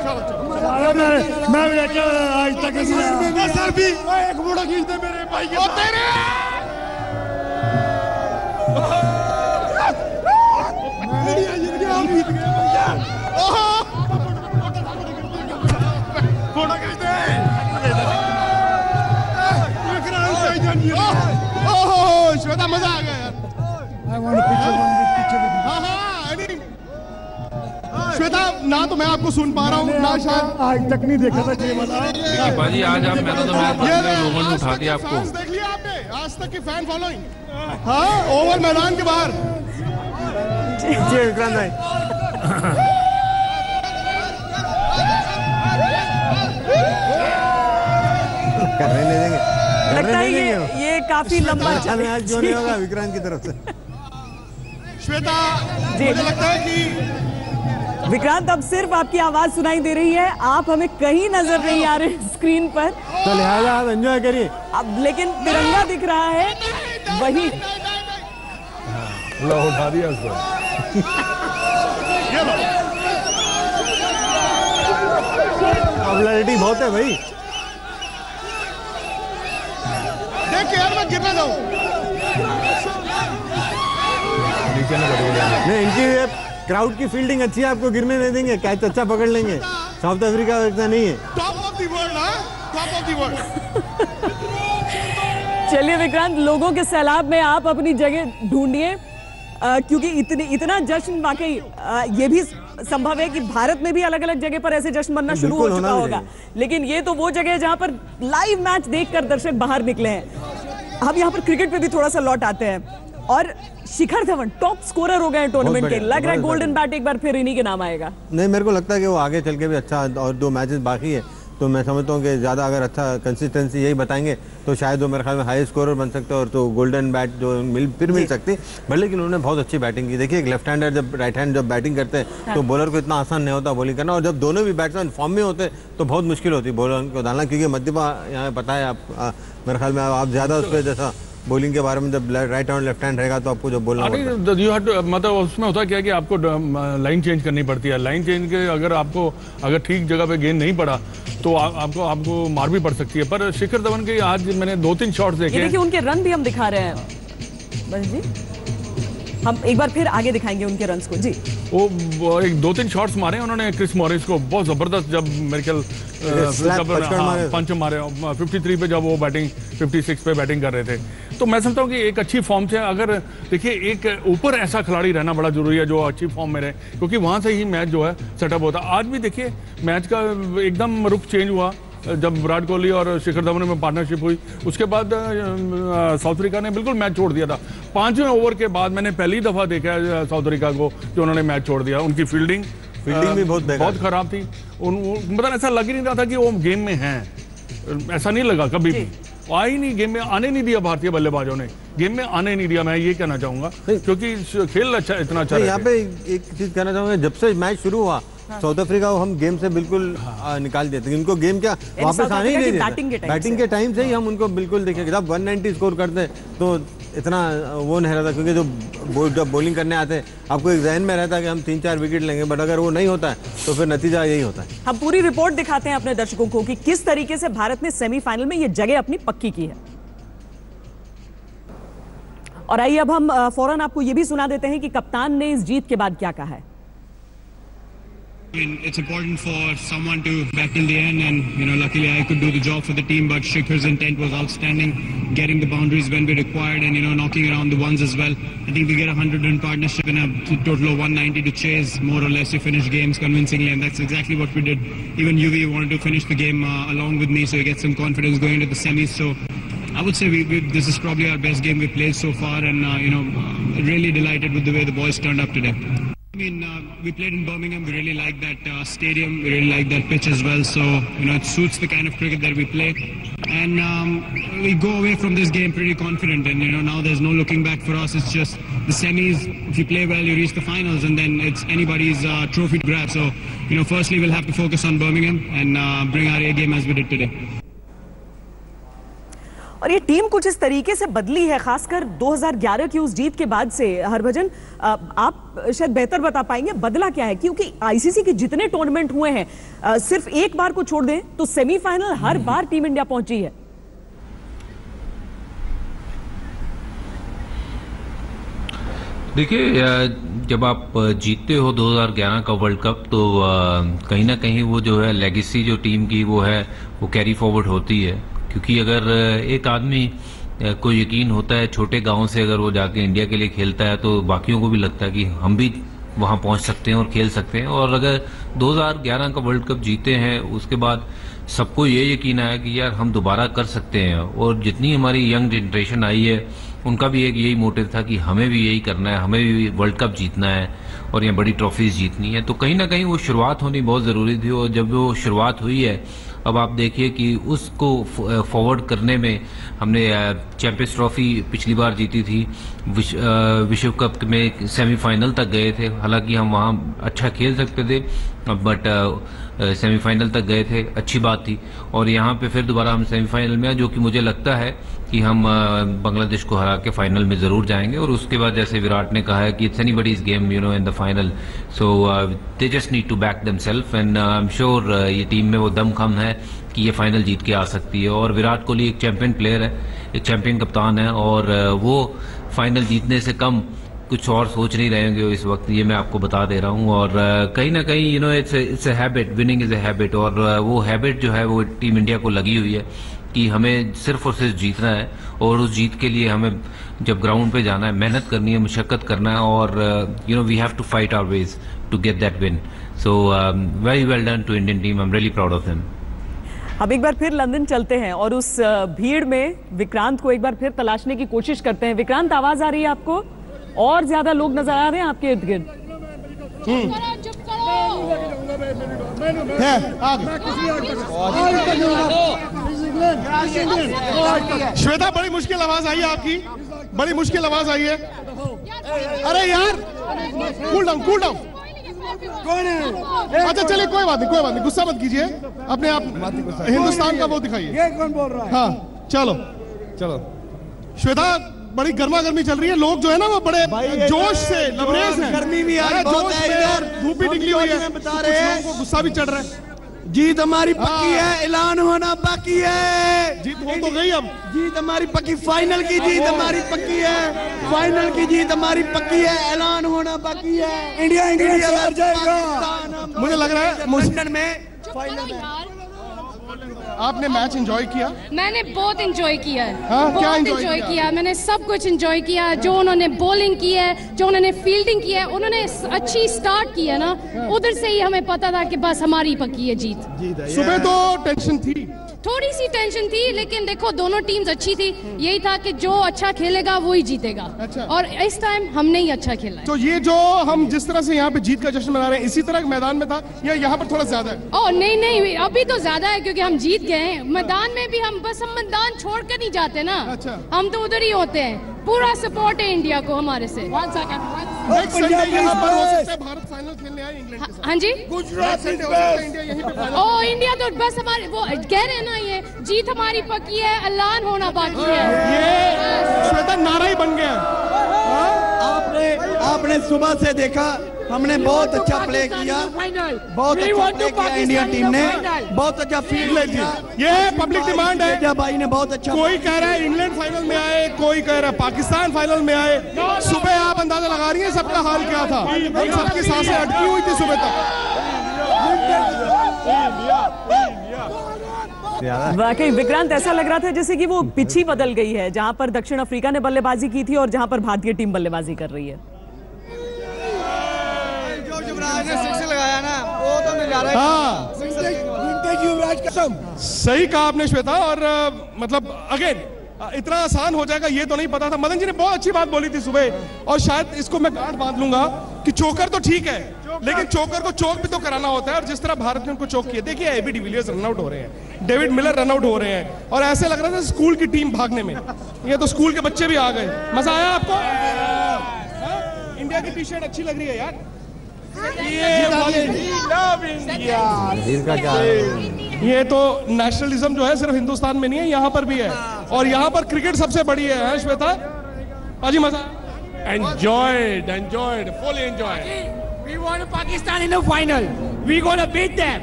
मैं आज तक सर भी एक बड़ा खींचते मेरे भाई के तेरे फोटो खींचते श्वेता मजा आ गया यार। श्वेता ना तो मैं आपको सुन पा रहा हूँ ना शायद आज तक नहीं देखा था ये वाला। देखिए भाजी आज आप मैन ऑफ द मैच लोगों ने उठा दिया आपको। देख लिया आपने आज तक की फैन फॉलोइंग। हाँ ओवर मैदान के बाहर जी विक्रांत भाई करने नहीं देंगे। लगता है ये काफी लंबा मैच जो नहीं होगा विक्रांत की तरफ से। श्वेता मुझे लगता है कि विक्रांत अब सिर्फ आपकी आवाज सुनाई दे रही है, आप हमें कहीं नजर नहीं आ रहे स्क्रीन पर, तो लिहाजा आप एंजॉय करिए। अब लेकिन तिरंगा दिख रहा है वही उठा दिया उसको। पॉपुलैरिटी बहुत है भाई। देख के यार मैं गिरना जाऊं। नहीं इनकी ये क्राउड की फील्डिंग अच्छी है, आपको गिरने नहीं देंगे, कैच अच्छा पकड़ लेंगे। साउथ अफ्रीका ऐसा नहीं है। Top of the world, top of the world. चलिए विक्रांत, लोगों के सैलाब में आप अपनी जगह ढूंढिए, क्योंकि इतना जश्न वाकई ये भी संभव है कि भारत में भी अलग अलग जगह पर ऐसे जश्न बनना शुरू हो चुका होगा, लेकिन ये तो वो जगह है जहां पर लाइव मैच देखकर दर्शक बाहर निकले हैं। हम यहाँ पर क्रिकेट पे भी थोड़ा सा लौट आते हैं, और शिखर धवन टॉप स्कोरर हो गए टूर्नामेंट के, लग रहा है गोल्डन बैट एक बार फिर इन्हीं के नाम आएगा। नहीं मेरे को लगता है कि वो आगे चल के भी अच्छा, और 2 मैचेस बाकी है तो मैं समझता हूँ कि ज़्यादा अगर अच्छा कंसिस्टेंसी यही बताएंगे तो शायद वो मेरे ख्याल में हाई स्कोरर बन सकते और तो गोल्डन बैट जो मिल सकती। बट लेकिन उन्होंने बहुत अच्छी बैटिंग की। देखिए एक लेफ्ट हैंडर जब राइट हैंड जब बैटिंग करते हैं तो बॉलर को इतना आसान नहीं होता बॉलिंग करना, और जब दोनों भी बैट्समैन फॉर्म में होते तो बहुत मुश्किल होती बॉलर को डालना, क्योंकि मध्यमा यहाँ पता है आप मेरे ख्याल में आप ज़्यादा उस पर जैसा बॉलिंग के बारे में जब राइट हैंड लेफ्ट हैंड रहेगा तो आपको जो बोलना मतलब उसमें होता क्या है कि आपको लाइन चेंज करनी पड़ती है। लाइन चेंज के अगर ठीक जगह पे गेंद नहीं पड़ा तो आपको मार भी पड़ सकती है। पर शिखर धवन के आज मैंने 2-3 शॉट्स देखे। देखिए उनके रन भी हम दिखा रहे हैं बस जी, हम एक बार फिर आगे दिखाएंगे उनके रन्स को जी। वो एक 2-3 शॉट्स मारे उन्होंने क्रिस मॉरिस को, बहुत जबरदस्त, जब मेरे ख्याल पंच मारे 53 पे जब वो बैटिंग 56 पे बैटिंग कर रहे थे। तो मैं समझता हूँ कि एक अच्छी फॉर्म से, अगर देखिए एक ऊपर ऐसा खिलाड़ी रहना बड़ा जरूरी है जो अच्छी फॉर्म में रहे, क्योंकि वहां से ही मैच जो है सेटअप होता है। आज भी देखिए मैच का एकदम रुख चेंज हुआ जब विराट कोहली और शिखर धवन में पार्टनरशिप हुई, उसके बाद साउथ अफ्रीका ने बिल्कुल मैच छोड़ दिया था। 5वें ओवर के बाद मैंने पहली दफा देखा है साउथ अफ्रीका को जो उन्होंने मैच छोड़ दिया। उनकी फील्डिंग भी बहुत खराब थी। मतलब ऐसा लग ही नहीं रहा था कि वो गेम में हैं, ऐसा नहीं लगा कभी भी। आ ही नहीं, गेम में आने नहीं दिया भारतीय बल्लेबाजों ने, गेम में आने नहीं दिया। मैं ये कहना चाहूंगा क्योंकि खेल अच्छा इतना अच्छा। यहाँ पे एक चीज कहना चाहूंगा, जब से मैच शुरू हुआ साउथ अफ्रीका को हम गेम से बिल्कुल निकाल देते हैं। इनको गेम क्या वापस आने ही नहीं देते। बैटिंग के टाइम से ही हम उनको बिल्कुल देखेंगे। जब 190 स्कोर करते तो इतना वो नहीं रहता, क्योंकि जब बॉलिंग करने आते हैं आपको एक जहन में रहता है कि हम 3-4 विकेट लेंगे, बट अगर वो नहीं होता है तो फिर नतीजा यही होता है। हम पूरी रिपोर्ट दिखाते हैं अपने दर्शकों को कि किस तरीके से भारत ने सेमीफाइनल में ये जगह अपनी पक्की की है। और आइए अब हम फौरन आपको ये भी सुना देते हैं कि कप्तान ने इस जीत के बाद क्या कहा है। It's important for someone to back in the end, and luckily I could do the job for the team. But Shikhar's intent was outstanding, getting the boundaries when we required, and knocking around the ones as well. I think we get a 100-run partnership and a total of 190 to chase, more or less, to finish games convincingly, and that's exactly what we did. Even UV wanted to finish the game along with me, so we get some confidence going into the semis. So I would say this is probably our best game we've played so far, and really delighted with the way the boys turned up today. I mean, we played in Birmingham. We really like that stadium. We really like that pitch as well. So, it suits the kind of cricket that we play. And we go away from this game pretty confident. And, now there's no looking back for us. It's just the semis. If you play well, you reach the finals. And then it's anybody's trophy to grab. So, firstly, we'll have to focus on Birmingham and bring our A game as we did today. और ये टीम कुछ इस तरीके से बदली है, खासकर 2011 की उस जीत के बाद से। हरभजन, आप शायद बेहतर बता पाएंगे बदला क्या है, क्योंकि आईसीसी के जितने टूर्नामेंट हुए हैं, सिर्फ एक बार को छोड़ दें तो सेमीफाइनल हर बार टीम इंडिया पहुंची है। देखिए, जब आप जीतते हो 2011 का वर्ल्ड कप तो कहीं ना कहीं वो जो है लेगेसी जो टीम की वो है वो कैरी फॉरवर्ड होती है। क्योंकि अगर एक आदमी को यकीन होता है छोटे गांव से अगर वो जाके इंडिया के लिए खेलता है तो बाकियों को भी लगता है कि हम भी वहां पहुंच सकते हैं और खेल सकते हैं। और अगर 2011 का वर्ल्ड कप जीते हैं उसके बाद सबको ये यकीन आया कि यार हम दोबारा कर सकते हैं। और जितनी हमारी यंग जनरेशन आई है उनका भी एक यही मोटिव था कि हमें भी यही करना है, हमें भी वर्ल्ड कप जीतना है और ये बड़ी ट्रॉफीज जीतनी है। तो कहीं ना कहीं वो शुरुआत होनी बहुत ज़रूरी थी। और जब वो शुरुआत हुई है, अब आप देखिए कि उसको फॉरवर्ड करने में हमने चैंपियंस ट्रॉफी पिछली बार जीती थी, विश्व कप में सेमीफाइनल तक गए थे। हालांकि हम वहाँ अच्छा खेल सकते थे बट सेमीफाइनल तक गए थे, अच्छी बात थी। और यहाँ पे फिर दोबारा हम सेमीफाइनल में आए, जो कि मुझे लगता है कि हम बांग्लादेश को हरा के फाइनल में ज़रूर जाएंगे। और उसके बाद जैसे विराट ने कहा है कि it's anybody's game you know in the final, so they just need to back themselves and I am sure ये टीम में वो दमखम है कि ये फाइनल जीत के आ सकती है। और विराट कोहली एक चैंपियन प्लेयर है, एक चैंपियन कप्तान है और वो फाइनल जीतने से कम कुछ और सोच नहीं रहे होंगे इस वक्त, ये मैं आपको बता दे रहा हूँ। और कहीं ना कहीं you know it's a habit, winning is a habit. और वो हैबिट जो है वो टीम इंडिया को लगी हुई है कि हमें सिर्फ और सिर्फ जीतना है। और उस जीत के लिए हमें जब ग्राउंड पे जाना है, मेहनत करनी है, मुशक्कत करना है और you know we have to fight our ways to get that win. So very well done to Indian team, I am really proud of them. अब एक बार फिर लंदन चलते हैं और उस भीड़ में विक्रांत को एक बार फिर तलाशने की कोशिश करते हैं। विक्रांत, आवाज आ रही है आपको? और ज्यादा लोग नजर आ रहे हैं आपके इर्द गिर्द? श्वेता, बड़ी मुश्किल आवाज आई है आपकी, बड़ी मुश्किल आवाज आई है। अरे यार, कूल डाउन, कूल डाउन। अच्छा चलिए, कोई बात नहीं, गुस्सा मत कीजिए, अपने आप हिंदुस्तान का वो दिखाइए। ये कौन बोल रहा है? हाँ चलो चलो। श्वेता, बड़ी गर्मा गर्मी चल रही है, लोग जो है ना वो बड़े जोश से लबरेज हैं। गर्मी भी आज बहुत है इधर, धूप भी निकली हुई है, बता रहे हैं, लोगों को गुस्सा भी चढ़ रहा है। जीत हमारी पक्की है, ऐलान होना बाकी है। जीत हो तो गई, अब जीत हमारी पक्की, फाइनल की जीत हमारी पक्की है, फाइनल की जीत हमारी पक्की है, ऐलान होना बाकी है। इंडिया हार जाएगा, मुझे लग रहा है। लंदन में फाइनल में आपने मैच एंजॉय किया? मैंने बहुत एंजॉय किया है। हाँ, बहुत एंजॉय किया, मैंने सब कुछ एंजॉय किया। जो उन्होंने बॉलिंग की है, जो उन्होंने फील्डिंग की है, उन्होंने अच्छी स्टार्ट की है ना, उधर से ही हमें पता था कि बस हमारी पक्की है जीत। सुबह तो टेंशन थी, थोड़ी सी टेंशन थी, लेकिन देखो दोनों टीम्स अच्छी थी। यही था कि जो अच्छा खेलेगा वो ही जीतेगा। अच्छा। और इस टाइम हमने ही अच्छा खेला है। तो ये जो हम जिस तरह से यहाँ पे जीत का जश्न मना रहे हैं, इसी तरह मैदान में था या यहाँ पर थोड़ा ज्यादा है? ओह नहीं, अभी तो ज्यादा है क्योंकि हम जीत गए हैं। मैदान में भी हम मैदान छोड़ कर नहीं जाते ना। अच्छा। हम तो उधर ही होते हैं, पूरा सपोर्ट है इंडिया को हमारे से। भारत फाइनल खेलने आए इंग्लैंड के साथ। हाँ जी, गुजरात इंडिया यहीं पे फाइनल। ओ इंडिया तो बस हमारे वो कह रहे हैं ना, ये जीत हमारी पक्की है, ऐलान होना बाकी है। ये श्वेता नारा ही बन गया। आपने सुबह से देखा, हमने बहुत अच्छा प्ले किया, बहुत अच्छा प्ले किया इंडिया टीम ने, बहुत अच्छा फील्ड किया। ये पब्लिक डिमांड है। इंडिया भाई ने बहुत अच्छा, कोई कह रहा है इंग्लैंड फाइनल में आए, कोई कह रहा है पाकिस्तान फाइनल में आए। सुबह आप अंदाजा लगा रही हैं सबका हाल क्या था, सबकी सांसें अटकी हुई थी सुबह तक। वाकई विक्रांत, ऐसा लग रहा था जैसे कि वो पिच ही बदल गई है, जहां पर दक्षिण अफ्रीका ने बल्लेबाजी की थी और जहां पर भारतीय टीम बल्लेबाजी कर रही है। लगाया ना, वो तो नजारा है। हाँ, सही कहा आपने श्वेता। और मतलब अगेन इतना आसान हो जाएगा ये तो नहीं पता था। मदन जी ने बहुत अच्छी बात बोली थी सुबह, और शायद इसको मैं गांठ बांध लूंगा कि चोकर तो ठीक है, लेकिन चोकर को चोक भी तो कराना होता है। और जिस तरह भारत ने उनको चोक किया, देखिए एबी डिविलियर्स रन आउट हो रहे हैं, डेविड मिलर रन आउट हो रहे हैं, और ऐसे लग रहा था स्कूल की टीम भागने में। ये तो स्कूल के बच्चे भी आ गए। मजा आया आपको? इंडिया की टी शर्ट अच्छी लग रही है यार। ये तो नेशनलिज्म जो है सिर्फ हिंदुस्तान में नहीं है, यहाँ पर भी है, और यहाँ पर क्रिकेट सबसे बड़ी है श्वेता। अजी मजा, enjoyed, fully enjoyed. We want Pakistan in the final. We gonna beat them.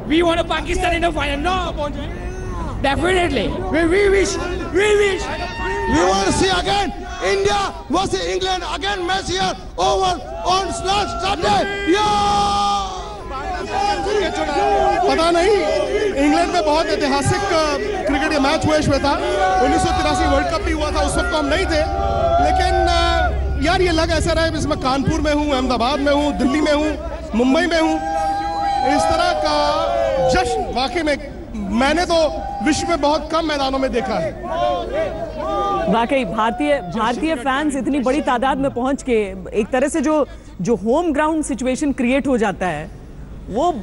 We want Pakistan in the final. No, definitely. We wish. We want to see again India versus England again match here over on last Sunday. पता नहीं, इंग्लैंड में बहुत ऐतिहासिक क्रिकेट के मैच हुए श्वेता। 1983 वर्ल्ड कप भी हुआ था, उस वक्त तो हम नहीं थे, लेकिन यार ये लग ऐसा रहा है जैसे मैं कानपुर में हूँ, अहमदाबाद में हूँ, दिल्ली में हूँ, मुंबई में हूँ। इस तरह का जश्न वाकई में मैंने तो विश्व में बहुत कम मैदानों में देखा है। वाकई भारतीय फैंस इतनी बड़ी तादाद में पहुंच के एक तरह से जो होम ग्राउंड सिचुएशन क्रिएट हो जाता है, वो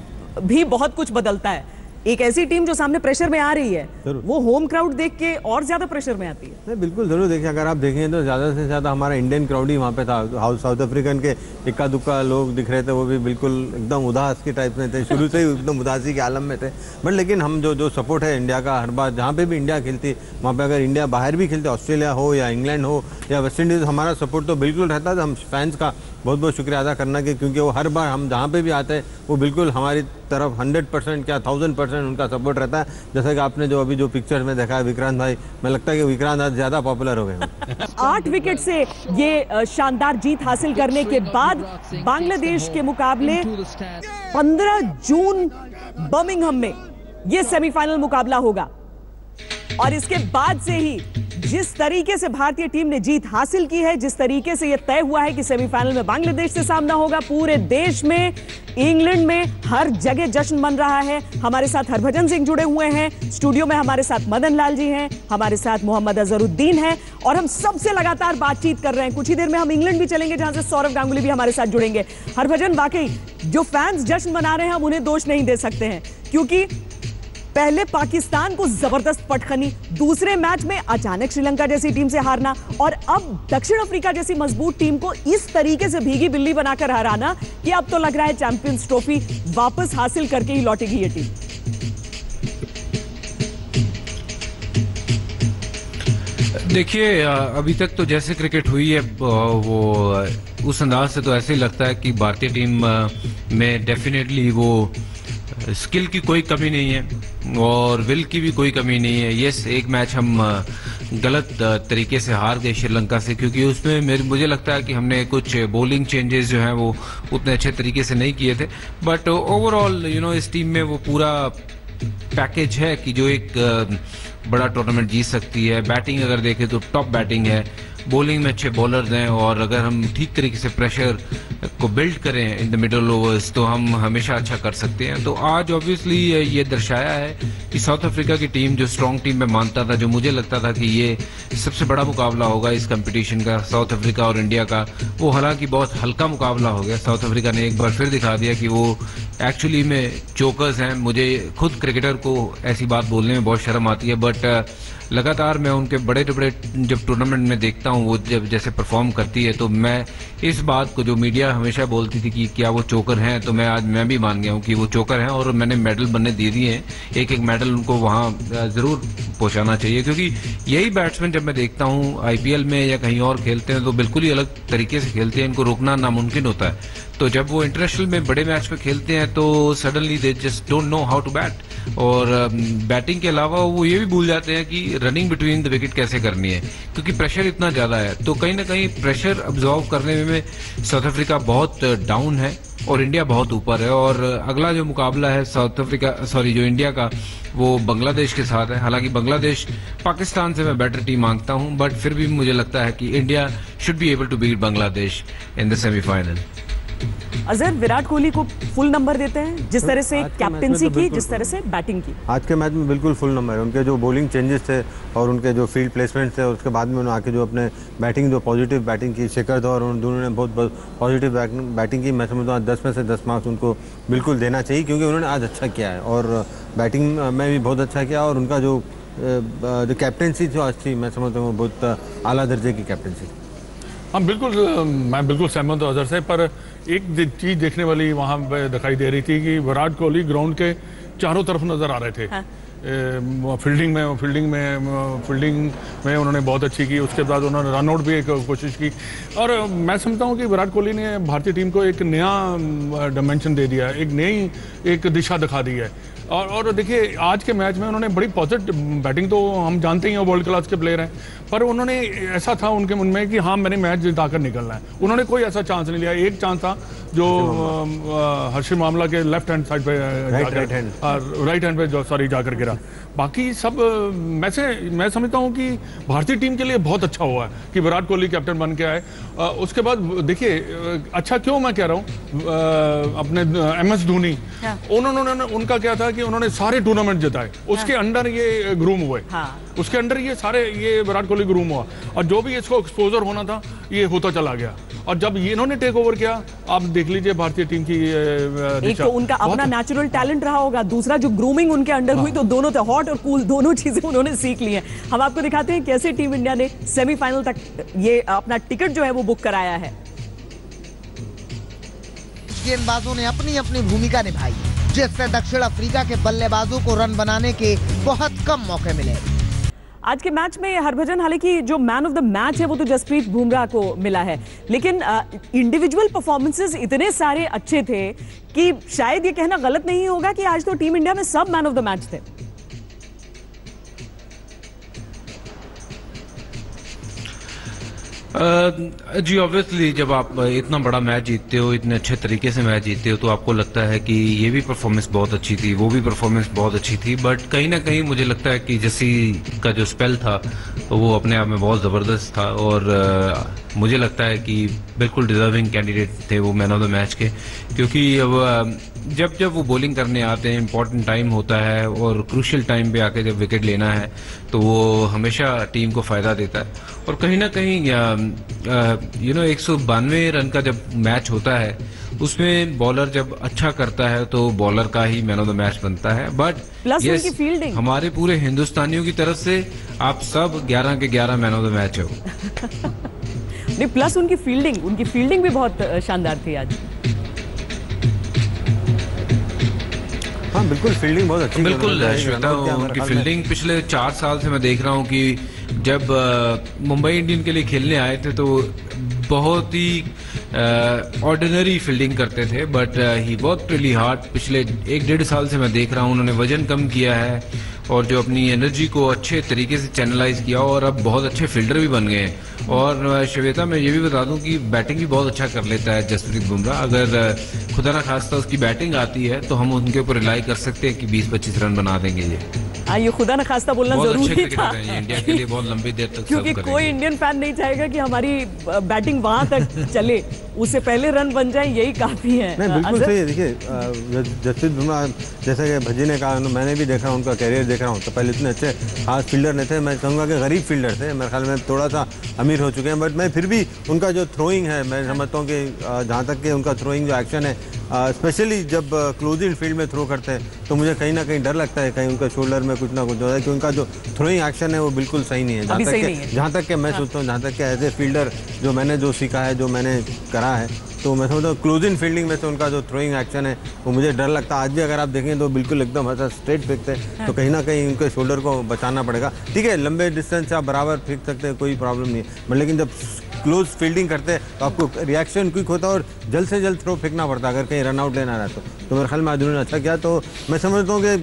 भी बहुत कुछ बदलता है। एक ऐसी टीम जो सामने प्रेशर में आ रही है, वो होम क्राउड देख के और ज्यादा प्रेशर में आती है। नहीं, बिल्कुल जरूर देखिए, अगर आप देखें तो ज़्यादा से ज़्यादा हमारा इंडियन क्राउड ही वहाँ पे था। साउथ अफ्रीकन के इक्का दुक्का लोग दिख रहे थे, वो भी बिल्कुल एकदम उदास के टाइप में थे, शुरू से ही एकदम उदासी के आलम में थे। बट लेकिन हम जो सपोर्ट है इंडिया का, हर बार जहाँ पे भी इंडिया खेलती, वहाँ पे अगर इंडिया बाहर भी खेलते, ऑस्ट्रेलिया हो या इंग्लैंड हो या वेस्ट इंडीज़, हमारा सपोर्ट तो बिल्कुल रहता है। हम फैंस का बहुत बहुत शुक्रिया अदा करना कि क्योंकि वो हर बार हम जहाँ पे भी आते हैं वो बिल्कुल हमारी तरफ 100% क्या 1000% उनका सपोर्ट रहता है। जैसा कि आपने जो अभी जो पिक्चर में देखा है विक्रांत भाई, मैं लगता है कि विक्रांत आज ज़्यादा पॉपुलर हो गए। 8 विकेट से ये शानदार जीत हासिल करने के बाद बांग्लादेश के मुकाबले 15 जून बर्मिंघम में ये सेमीफाइनल मुकाबला होगा, और इसके बाद से ही जिस तरीके से भारतीय टीम ने जीत हासिल की है, जिस तरीके से यह तय हुआ है कि सेमीफाइनल में बांग्लादेश से सामना होगा, पूरे देश में, इंग्लैंड में, हर जगह जश्न मन रहा है। हमारे साथ हरभजन सिंह जुड़े हुए हैं स्टूडियो में, हमारे साथ मदन लाल जी हैं, हमारे साथ मोहम्मद अजहरुद्दीन हैं, और हम सबसे लगातार बातचीत कर रहे हैं। कुछ ही देर में हम इंग्लैंड भी चलेंगे, जहां से सौरव गांगुली भी हमारे साथ जुड़ेंगे। हरभजन, वाकई जो फैंस जश्न मना रहे हैं, हम उन्हें दोष नहीं दे सकते हैं, क्योंकि पहले पाकिस्तान को जबरदस्त पटखनी, दूसरे मैच में अचानक श्रीलंका जैसी टीम से हारना, और अब दक्षिण अफ्रीका जैसी मजबूत टीम को इस तरीके से भीगी बिल्ली बनाकर हराना कि अब तो लग रहा है चैंपियंस ट्रॉफी वापस हासिल करके ही लौटेगी ये टीम। देखिए, अभी तक तो जैसे क्रिकेट हुई है वो उस अंदाज से तो ऐसे ही लगता है कि भारतीय टीम में डेफिनेटली वो स्किल की कोई कमी नहीं है और विल की भी कोई कमी नहीं है। यस, एक मैच हम गलत तरीके से हार गए श्रीलंका से, क्योंकि उसमें मुझे लगता है कि हमने कुछ बॉलिंग चेंजेस जो हैं वो उतने अच्छे तरीके से नहीं किए थे। बट ओवरऑल इस टीम में वो पूरा पैकेज है कि जो एक बड़ा टूर्नामेंट जीत सकती है। बैटिंग अगर देखें तो टॉप बैटिंग है, बॉलिंग में अच्छे बॉलर्स हैं, और अगर हम ठीक तरीके से प्रेशर को बिल्ड करें इन द मिडल ओवर्स तो हम हमेशा अच्छा कर सकते हैं। तो आज ऑब्वियसली ये दर्शाया है कि साउथ अफ्रीका की टीम, जो स्ट्रॉन्ग टीम में मानता था, जो मुझे लगता था कि ये सबसे बड़ा मुकाबला होगा इस कंपटीशन का, साउथ अफ्रीका और इंडिया का, वो हालांकि बहुत हल्का मुकाबला हो गया। साउथ अफ्रीका ने एक बार फिर दिखा दिया कि वो एक्चुअली में चोकर्स हैं। मुझे खुद क्रिकेटर को ऐसी बात बोलने में बहुत शर्म आती है, बट लगातार मैं उनके बड़े जब टूर्नामेंट में देखता हूँ वो जब जैसे परफॉर्म करती है, तो मैं इस बात को, जो मीडिया हमेशा बोलती थी कि क्या वो चोकर हैं, तो मैं भी मान गया हूँ कि वो चोकर हैं, और मैंने मेडल बनने दे दिए हैं। एक मेडल उनको वहाँ ज़रूर पहुँचाना चाहिए, क्योंकि यही बैट्समैन जब मैं देखता हूँ IPL में या कहीं और खेलते हैं तो बिल्कुल ही अलग तरीके से खेलते हैं, इनको रोकना नामुमकिन होता है। तो जब वो इंटरनेशनल में बड़े मैच में खेलते हैं तो suddenly they just don't know how to bat, और बैटिंग के अलावा वो ये भी भूल जाते हैं कि रनिंग बिटवीन द विकेट कैसे करनी है, क्योंकि प्रेशर इतना ज़्यादा है। तो कहीं ना कहीं प्रेशर अब्जॉर्व करने में साउथ अफ्रीका बहुत डाउन है और इंडिया बहुत ऊपर है। और अगला जो मुकाबला है जो इंडिया का, वो बांग्लादेश के साथ है। हालांकि बांग्लादेश पाकिस्तान से मैं बेटर टीम मांगता हूं, बट फिर भी मुझे लगता है कि India should be able to beat Bangladesh in the semifinal. Azhar, Virat Kohli को फुल नंबर देते हैं, जिस तरह से कैप्टेंसी की, जिस तरह से बैटिंग की। आज के मैच में बिल्कुल फुल नंबर है। उनके जो बॉलिंग चेंजेस थे और उनके जो फील्ड प्लेसमेंट थे, उसके बाद में उन्होंने आके जो अपने बैटिंग, जो पॉजिटिव बैटिंग की, शिखर धवन, उन दोनों ने बहुत पॉजिटिव बैटिंग की। मैं समझता हूँ 10 में से 10 मार्क्स उनको बिल्कुल देना चाहिए, क्योंकि उन्होंने आज अच्छा किया है और बैटिंग में भी बहुत अच्छा किया, और उनका जो कैप्टेंसी जो आज थी, मैं समझता हूँ बहुत आला दर्जे की कैप्टेंसी। हम बिल्कुल, मैं बिल्कुल सहमत हूँ अजहर से, पर एक चीज़ देखने वाली वहाँ पे दिखाई दे रही थी कि विराट कोहली ग्राउंड के चारों तरफ नज़र आ रहे थे। हाँ। फील्डिंग में उन्होंने बहुत अच्छी की, उसके बाद उन्होंने रन आउट भी एक कोशिश की, और मैं समझता हूँ कि विराट कोहली ने भारतीय टीम को एक नया डायमेंशन दे दिया है, एक नई एक दिशा दिखा दी है। और देखिए आज के मैच में उन्होंने बड़ी पॉजिटिव बैटिंग, तो हम जानते ही हैं वर्ल्ड क्लास के प्लेयर हैं, पर उन्होंने ऐसा था उनके मन में कि हाँ मैंने मैच जिताकर निकलना है। उन्होंने कोई ऐसा चांस नहीं लिया। एक चांस था जो हर्षिल मामला के लेफ्ट हैंड साइड पे राइट हैंड पे जो जाकर गिरा। बाकी सब मैं समझता हूँ कि भारतीय टीम के लिए बहुत अच्छा हुआ है कि विराट कोहली कैप्टन बन के आए। उसके बाद देखिए अच्छा क्यों मैं कह रहा हूँ, अपने MS धोनी उन्होंने उनका क्या था कि उन्होंने सारे टूर्नामेंट जिताए, उसके अंडर ये ग्रूम हुए, उसके अंडर ये सारे ये विराट कोहली ग्रूम हुआ, और जो भी इसको एक्सपोजर होना था ये होता चला गया। और जब ये इन्होंने टेक ओवर किया, आप देख लीजिए भारतीय टीम की एक तो उनका अपना नेचुरल टैलेंट रहा होगा, दूसरा जो ग्रूमिंग उनके अंडर हुई, तो दोनों थे, हॉट और कूल दोनों चीजें उन्होंने सीख ली हैं। हम आपको दिखाते हैं कैसे टीम इंडिया ने सेमीफाइनल तक ये अपना टिकट जो है वो बुक कराया है। गेंदबाजों ने अपनी अपनी भूमिका निभाई, जिससे दक्षिण अफ्रीका के बल्लेबाजों को रन बनाने के बहुत कम मौके मिले। आज के मैच में हरभजन, हालांकि जो मैन ऑफ द मैच है वो तो जसप्रीत बुमराह को मिला है, लेकिन इंडिविजुअल परफॉर्मेंसेस इतने सारे अच्छे थे कि शायद ये कहना गलत नहीं होगा कि आज तो टीम इंडिया में सब मैन ऑफ द मैच थे। जी ऑब्वियसली जब आप इतना बड़ा मैच जीतते हो, इतने अच्छे तरीके से मैच जीतते हो, तो आपको लगता है कि ये भी परफॉर्मेंस बहुत अच्छी थी, वो भी परफॉर्मेंस बहुत अच्छी थी, बट कहीं ना कहीं मुझे लगता है कि जस्सी का जो स्पेल था वो अपने आप में बहुत ज़बरदस्त था, और मुझे लगता है कि बिल्कुल डिजर्विंग कैंडिडेट थे वो मैन ऑफ द मैच के, क्योंकि अब जब वो बॉलिंग करने आते हैं, इंपॉर्टेंट टाइम होता है और क्रूशियल टाइम पे आके जब विकेट लेना है तो वो हमेशा टीम को फ़ायदा देता है। और कहीं ना कहीं 192 रन का जब मैच होता है उसमें बॉलर जब अच्छा करता है तो बॉलर का ही मैन ऑफ द मैच बनता है। बट प्लस उनकी फील्डिंग, हमारे पूरे हिंदुस्तानियों की तरफ से आप सब 11 के 11 मैन ऑफ द मैच हो। नहीं, प्लस उनकी फील्डिंग भी बहुत शानदार थी आज। हाँ बिल्कुल, फील्डिंग बहुत अच्छी, बिल्कुल श्वेता, उनकी फील्डिंग पिछले 4 साल से मैं देख रहा हूँ कि जब मुंबई इंडियन के लिए खेलने आए थे तो बहुत ही ऑर्डिनरी फील्डिंग करते थे, but he worked really hard. पिछले 1-1.5 साल से मैं देख रहा हूँ उन्होंने वजन कम किया है और जो अपनी एनर्जी को अच्छे तरीके से चैनलाइज किया, और अब बहुत अच्छे फील्डर भी बन गए हैं। और श्वेता मैं ये भी बता दूं कि बैटिंग भी बहुत अच्छा कर लेता है जसप्रीत बुमराह। अगर खुदा ना खास्ता उसकी बैटिंग आती है तो हम उनके ऊपर रिलाई कर सकते हैं कि 20-25 रन बना देंगे। ये खुदा ना खास्ता बोलना जरूरी था इंडिया के लिए बहुत लंबी देर तक, क्योंकि कोई इंडियन फैन नहीं चाहेगा कि हमारी बैटिंग वहां तक चले, उससे पहले रन बन जाए, यही काफी है। नहीं बिल्कुल सही है। देखिए जसप्रीत बुमराह जैसा कि भज्जी ने कहा, मैंने भी देखा उनका कैरियर देख रहा हूँ, तो पहले इतने अच्छे खास फील्डर नहीं थे, मैं कहूँगा कि गरीब फील्डर थे, मेरे ख्याल में थोड़ा सा अमीर हो चुके हैं, बट मैं फिर भी उनका जो थ्रोइंग है मैं समझता हूँ कि जहाँ तक कि उनका थ्रोइंग जो एक्शन है, स्पेशली जब क्लोज इन फील्ड में थ्रो करते हैं तो मुझे कहीं ना कहीं डर लगता है कहीं उनका शोल्डर में कुछ ना कुछ हो जाए, कि उनका जो थ्रोइंग एक्शन है वो बिल्कुल सही नहीं है। जहाँ तक कि मैं सोचता हूँ, जहाँ तक कि एज ए फील्डर जो मैंने जो सीखा है, जो मैंने करा है, तो मैं समझता हूँ क्लोज इन फील्डिंग में से उनका जो थ्रोइंग एक्शन है वो मुझे डर लगता है। आज भी अगर आप देखें तो बिल्कुल एकदम ऐसा स्ट्रेट फेंकते हैं, तो कहीं ना कहीं उनके शोल्डर को बचाना पड़ेगा। ठीक है, लंबे डिस्टेंस से आप बराबर फेंक सकते हैं, कोई प्रॉब्लम नहीं है, लेकिन जब क्लोज फील्डिंग करते हैं तो आपको रिएक्शन क्विक होता है और जल्द से जल्द थ्रो फेंकना पड़ता है अगर कहीं रन आउट लेना रहता तो मेरे ख्याल में आज उन्होंने अच्छा किया। तो मैं समझता हूँ कि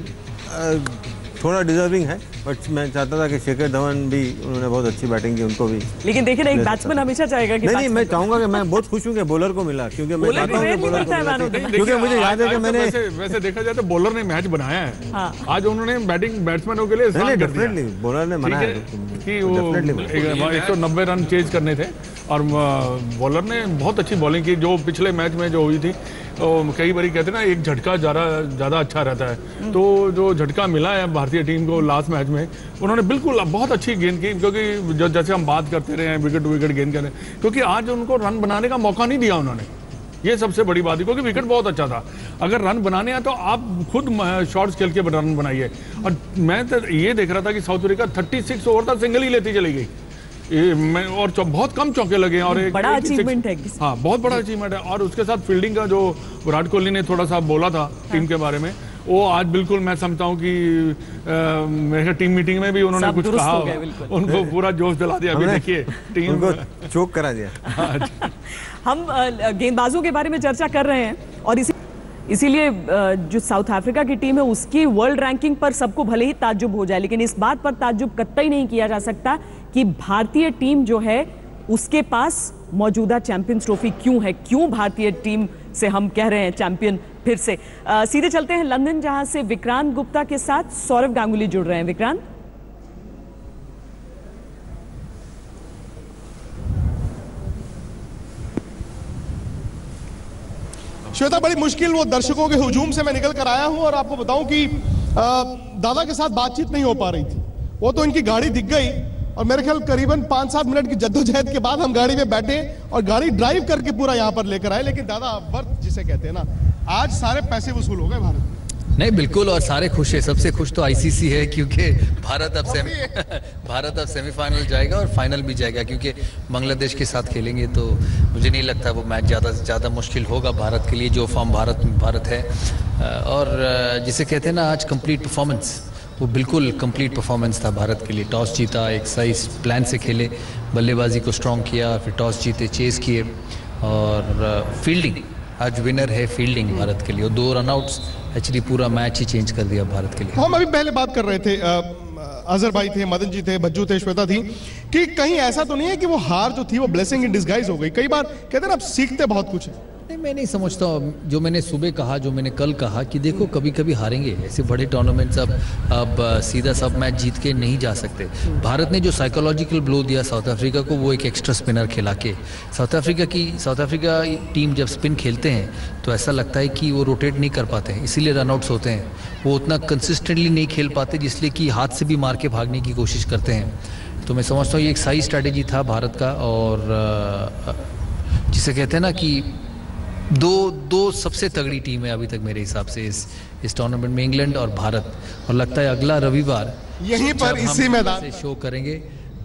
थोड़ा डिजर्विंग है, बट मैं चाहता था कि शेखर धवन भी, उन्होंने बहुत अच्छी बैटिंग की, उनको भी। लेकिन देखिए ना, एक बैट्समैन हमेशा चाहेगा कि नहीं, मैं चाहूंगा कि मैं बहुत खुश हूँ कि बॉलर को मिला, क्योंकि मैं चाहता हूँ कि बॉलर को मिला, क्योंकि मुझे याद है कि मैंने वैसे देखा जाए तो बॉलर ने मैच बनाया है। आज उन्होंने बैट्समैनों के लिए डेफिनेटली बॉलर ने बनाया कि वो 190 रन चेज करने थे और बॉलर ने बहुत अच्छी बॉलिंग की। जो पिछले मैच में जो हुई थी, तो कई बारी कहते हैं ना एक झटका ज़्यादा अच्छा रहता है, तो जो झटका मिला है भारतीय टीम को लास्ट मैच में, उन्होंने बिल्कुल बहुत अच्छी गेंद की, क्योंकि जैसे हम बात करते रहे हैं विकेट टू विकेट गेंद करें, क्योंकि आज उनको रन बनाने का मौका नहीं दिया उन्होंने, ये सबसे बड़ी बात है, क्योंकि विकेट बहुत अच्छा था। अगर रन बनाने हैं तो आप खुद शॉर्ट्स खेल के रन बनाइए। और मैं तो ये देख रहा था कि साउथ अफ्रीका 36 ओवर तक सिंगल ही लेती चली गई, और बहुत कम चौके लगे हैं और एक बड़ा अचीवमेंट है। हाँ, बहुत बड़ा अचीवमेंट है। और उसके साथ फील्डिंग का जो विराट कोहली ने थोड़ा सा बोला था टीम के बारे में, वो आज बिल्कुल मैं समझता हूँ कि मेरे टीम मीटिंग में भी उन्होंने कुछ कहा, उनको पूरा जोश दिला दिया। अभी देखिए टीम को चोक करा दिया। हम गेंदबाजों के बारे में चर्चा कर रहे हैं और इसीलिए जो साउथ अफ्रीका की टीम है उसकी वर्ल्ड रैंकिंग पर सबको भले ही ताज्जुब हो जाए, लेकिन इस बात पर ताज्जुब कतई नहीं किया जा सकता कि भारतीय टीम जो है उसके पास मौजूदा चैंपियंस ट्रॉफी क्यों है, क्यों भारतीय टीम से हम कह रहे हैं चैंपियन फिर से। सीधे चलते हैं लंदन, जहां से विक्रांत गुप्ता के साथ सौरभ गांगुली जुड़ रहे हैं। विक्रांत, श्वेता, बड़ी मुश्किल वो दर्शकों के हुजूम से मैं निकल कर आया हूं और आपको बताऊं कि दादा के साथ बातचीत नहीं हो पा रही थी। वो तो इनकी गाड़ी दिख गई और मेरे ख्याल करीबन 5-7 मिनट की जद्दोजहद के बाद हम गाड़ी में बैठे और गाड़ी ड्राइव करके पूरा यहां पर लेकर आए। लेकिन दादा, वर्थ जिसे कहते हैं ना, आज सारे पैसे वसूल हो गए भारत में। नहीं, बिल्कुल, और सारे खुश है। सबसे खुश तो आईसीसी है, क्योंकि भारत अब सेमीफाइनल जाएगा और फाइनल भी जाएगा, क्योंकि बांग्लादेश के साथ खेलेंगे। तो मुझे नहीं लगता वो मैच ज़्यादा मुश्किल होगा भारत के लिए, जो फॉर्म भारत है। और जिसे कहते हैं ना, आज कंप्लीट परफॉर्मेंस, वो बिल्कुल कंप्लीट परफॉर्मेंस था भारत के लिए। टॉस जीता, एक सही प्लान से खेले, बल्लेबाजी को स्ट्रॉन्ग किया, फिर टॉस जीते, चेस किए, और फील्डिंग आज विनर है फील्डिंग भारत के लिए। और 2 रनआउट्स एक्चुअली पूरा मैच ही चेंज कर दिया भारत के लिए। हम अभी पहले बात कर रहे थे, अजहर भाई थे, मदन जी थे, भज्जू थे, श्वेता थी, कि कहीं ऐसा तो नहीं है कि वो हार जो थी वो ब्लेसिंग इन डिस्गाइज हो गई। कई बार कहते हैं ना, आप सीखते बहुत कुछ है। नहीं, मैं नहीं समझता। जो मैंने सुबह कहा, जो मैंने कल कहा, कि देखो कभी कभी हारेंगे, ऐसे बड़े टूर्नामेंट्स अब सीधा सब मैच जीत के नहीं जा सकते। भारत ने जो साइकोलॉजिकल ब्लो दिया साउथ अफ्रीका को, वो एक एक्स्ट्रा स्पिनर खिला के, साउथ अफ्रीका टीम जब स्पिन खेलते हैं तो ऐसा लगता है कि वो रोटेट नहीं कर पाते हैं, इसीलिए रनआउट्स होते हैं। वो उतना कंसिस्टेंटली नहीं खेल पाते, जिसलिए कि हाथ से भी मार के भागने की कोशिश करते हैं। तो मैं समझता हूँ ये एक सही स्ट्रैटेजी था भारत का। और जिसे कहते हैं ना कि दो सबसे तगड़ी टीम है अभी तक मेरे हिसाब से इस टूर्नामेंट में, इंग्लैंड और भारत। और लगता है अगला रविवार यहीं पर इसी मैदान से शो करेंगे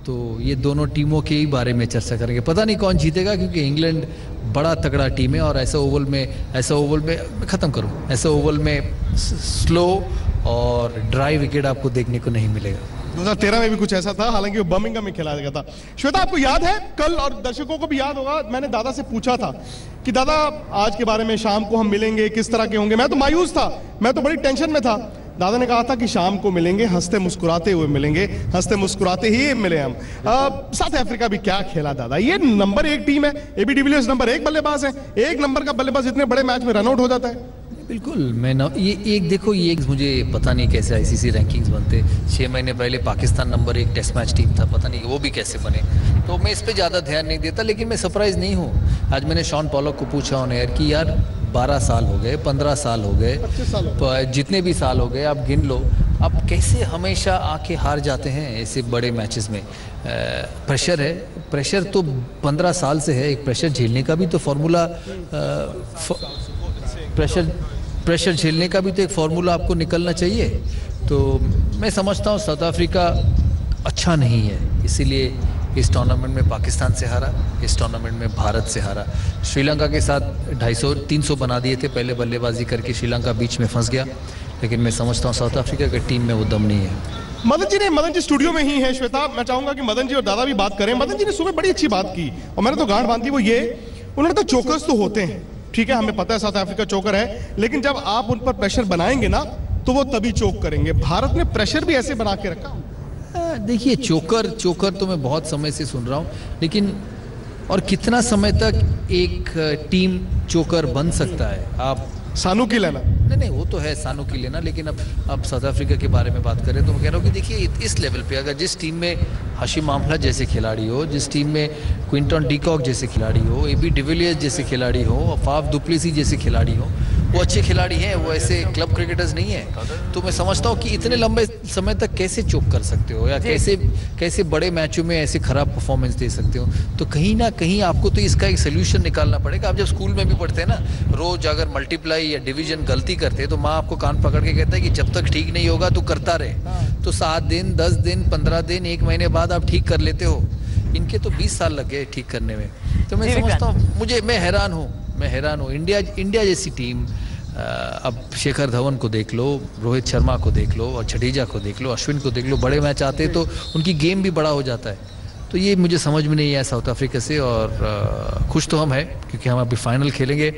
तो ये दोनों टीमों के ही बारे में चर्चा करेंगे। पता नहीं कौन जीतेगा, क्योंकि इंग्लैंड बड़ा तगड़ा टीम है और ऐसा ओवल में ख़त्म करूँ, ऐसा ओवल में स्लो और ड्राई विकेट आपको देखने को नहीं मिलेगा। 2013 में भी कुछ ऐसा था, हालांकि वो बर्मिंघम में खेला गया था। श्वेता, आपको याद है कल, और दर्शकों को भी याद होगा, मैंने दादा से पूछा था कि दादा आज के बारे में, शाम को हम मिलेंगे, किस तरह के होंगे। मैं तो मायूस था, मैं तो बड़ी टेंशन में था। दादा ने कहा था कि शाम को मिलेंगे, हंसते मुस्कुराते हुए मिलेंगे, हंसते मुस्कुराते ही मिले हम। साउथ अफ्रीका भी क्या खेला दादा, ये नंबर 1 टीम है। एबी डिविलियर्स नंबर 1 बल्लेबाज है, 1 नंबर का बल्लेबाज इतने बड़े मैच में रनआउट हो जाता है। बिल्कुल, ये मुझे पता नहीं कैसे आईसीसी रैंकिंग्स बनते। 6 महीने पहले Pakistan number 1 test match team था, पता नहीं वो भी कैसे बने। तो मैं इस पे ज़्यादा ध्यान नहीं देता, लेकिन मैं सरप्राइज नहीं हूँ। आज मैंने शॉन पॉलक को पूछा ऑन एयर कि यार 12 साल हो गए, 15 साल हो गए, 25 साल, जितने भी साल हो गए आप गिन लो, आप कैसे हमेशा आके हार जाते हैं ऐसे बड़े मैचेस में। प्रेशर है, प्रेशर तो 15 साल से है। एक प्रेशर झेलने का भी तो फॉर्मूला, प्रेशर झेलने का भी तो एक फार्मूला आपको निकलना चाहिए। तो मैं समझता हूँ साउथ अफ्रीका अच्छा नहीं है, इसीलिए इस टूर्नामेंट में पाकिस्तान से हारा, इस टूर्नामेंट में भारत से हारा। श्रीलंका के साथ 250-300 बना दिए थे पहले बल्लेबाजी करके, श्रीलंका बीच में फंस गया। लेकिन मैं समझता हूँ साउथ अफ्रीका की टीम में वो दम नहीं है। मदन जी स्टूडियो में ही है। श्वेता, मैं चाहूंगा कि मदन जी और दादा भी बात करें। मदन जी ने सुबह बड़ी अच्छी बात की और मैंने तो गांठ बांधी, वो ये, उन्होंने तो चोकर्स तो होते हैं, ठीक है, हमें पता है साउथ अफ्रीका चोकर है, लेकिन जब आप उन पर प्रेशर बनाएंगे ना तो वो तभी चोक करेंगे। भारत ने प्रेशर भी ऐसे बना के रखा। देखिए, चोकर तो मैं बहुत समय से सुन रहा हूँ, लेकिन और कितना समय तक एक टीम चोकर बन सकता है? आप सानू की लेना, नहीं वो तो है सानू की लेना, लेकिन अब साउथ अफ्रीका के बारे में बात करें तो मैं कह रहा हूँ कि देखिए इस लेवल पे अगर जिस टीम में हाशिम आमला जैसे खिलाड़ी हो, जिस टीम में क्विंटन डीकॉक जैसे खिलाड़ी हो, एबी डिविलियर्स जैसे खिलाड़ी हो, फाफ डुप्लेसी जैसे खिलाड़ी हो, वो अच्छे खिलाड़ी हैं, वो ऐसे क्लब क्रिकेटर्स नहीं है। तो मैं समझता हूँ कि इतने लंबे समय तक कैसे चोक कर सकते हो या कैसे बड़े मैचों में ऐसे खराब परफॉर्मेंस दे सकते हो। तो कहीं ना कहीं आपको तो इसका एक सोल्यूशन निकालना पड़ेगा। आप जब स्कूल में भी पढ़ते हैं ना, रोज अगर मल्टीप्लाई या डिवीजन गलती करते हैं तो माँ आपको कान पकड़ के कहता है कि जब तक ठीक नहीं होगा तो करता रहे। तो 7 दिन, 10 दिन, 15 दिन, 1 महीने बाद आप ठीक कर लेते हो। इनके तो 20 साल लग गए ठीक करने में। तो मैं समझता हूँ, मैं हैरान हूँ। इंडिया जैसी टीम, अब शेखर धवन को देख लो, रोहित शर्मा को देख लो, और जडेजा को देख लो, अश्विन को देख लो, बड़े मैच आते तो उनकी गेम भी बड़ा हो जाता है। तो ये मुझे समझ में नहीं आया साउथ अफ्रीका से, और खुश तो हम हैं क्योंकि हम अभी फाइनल खेलेंगे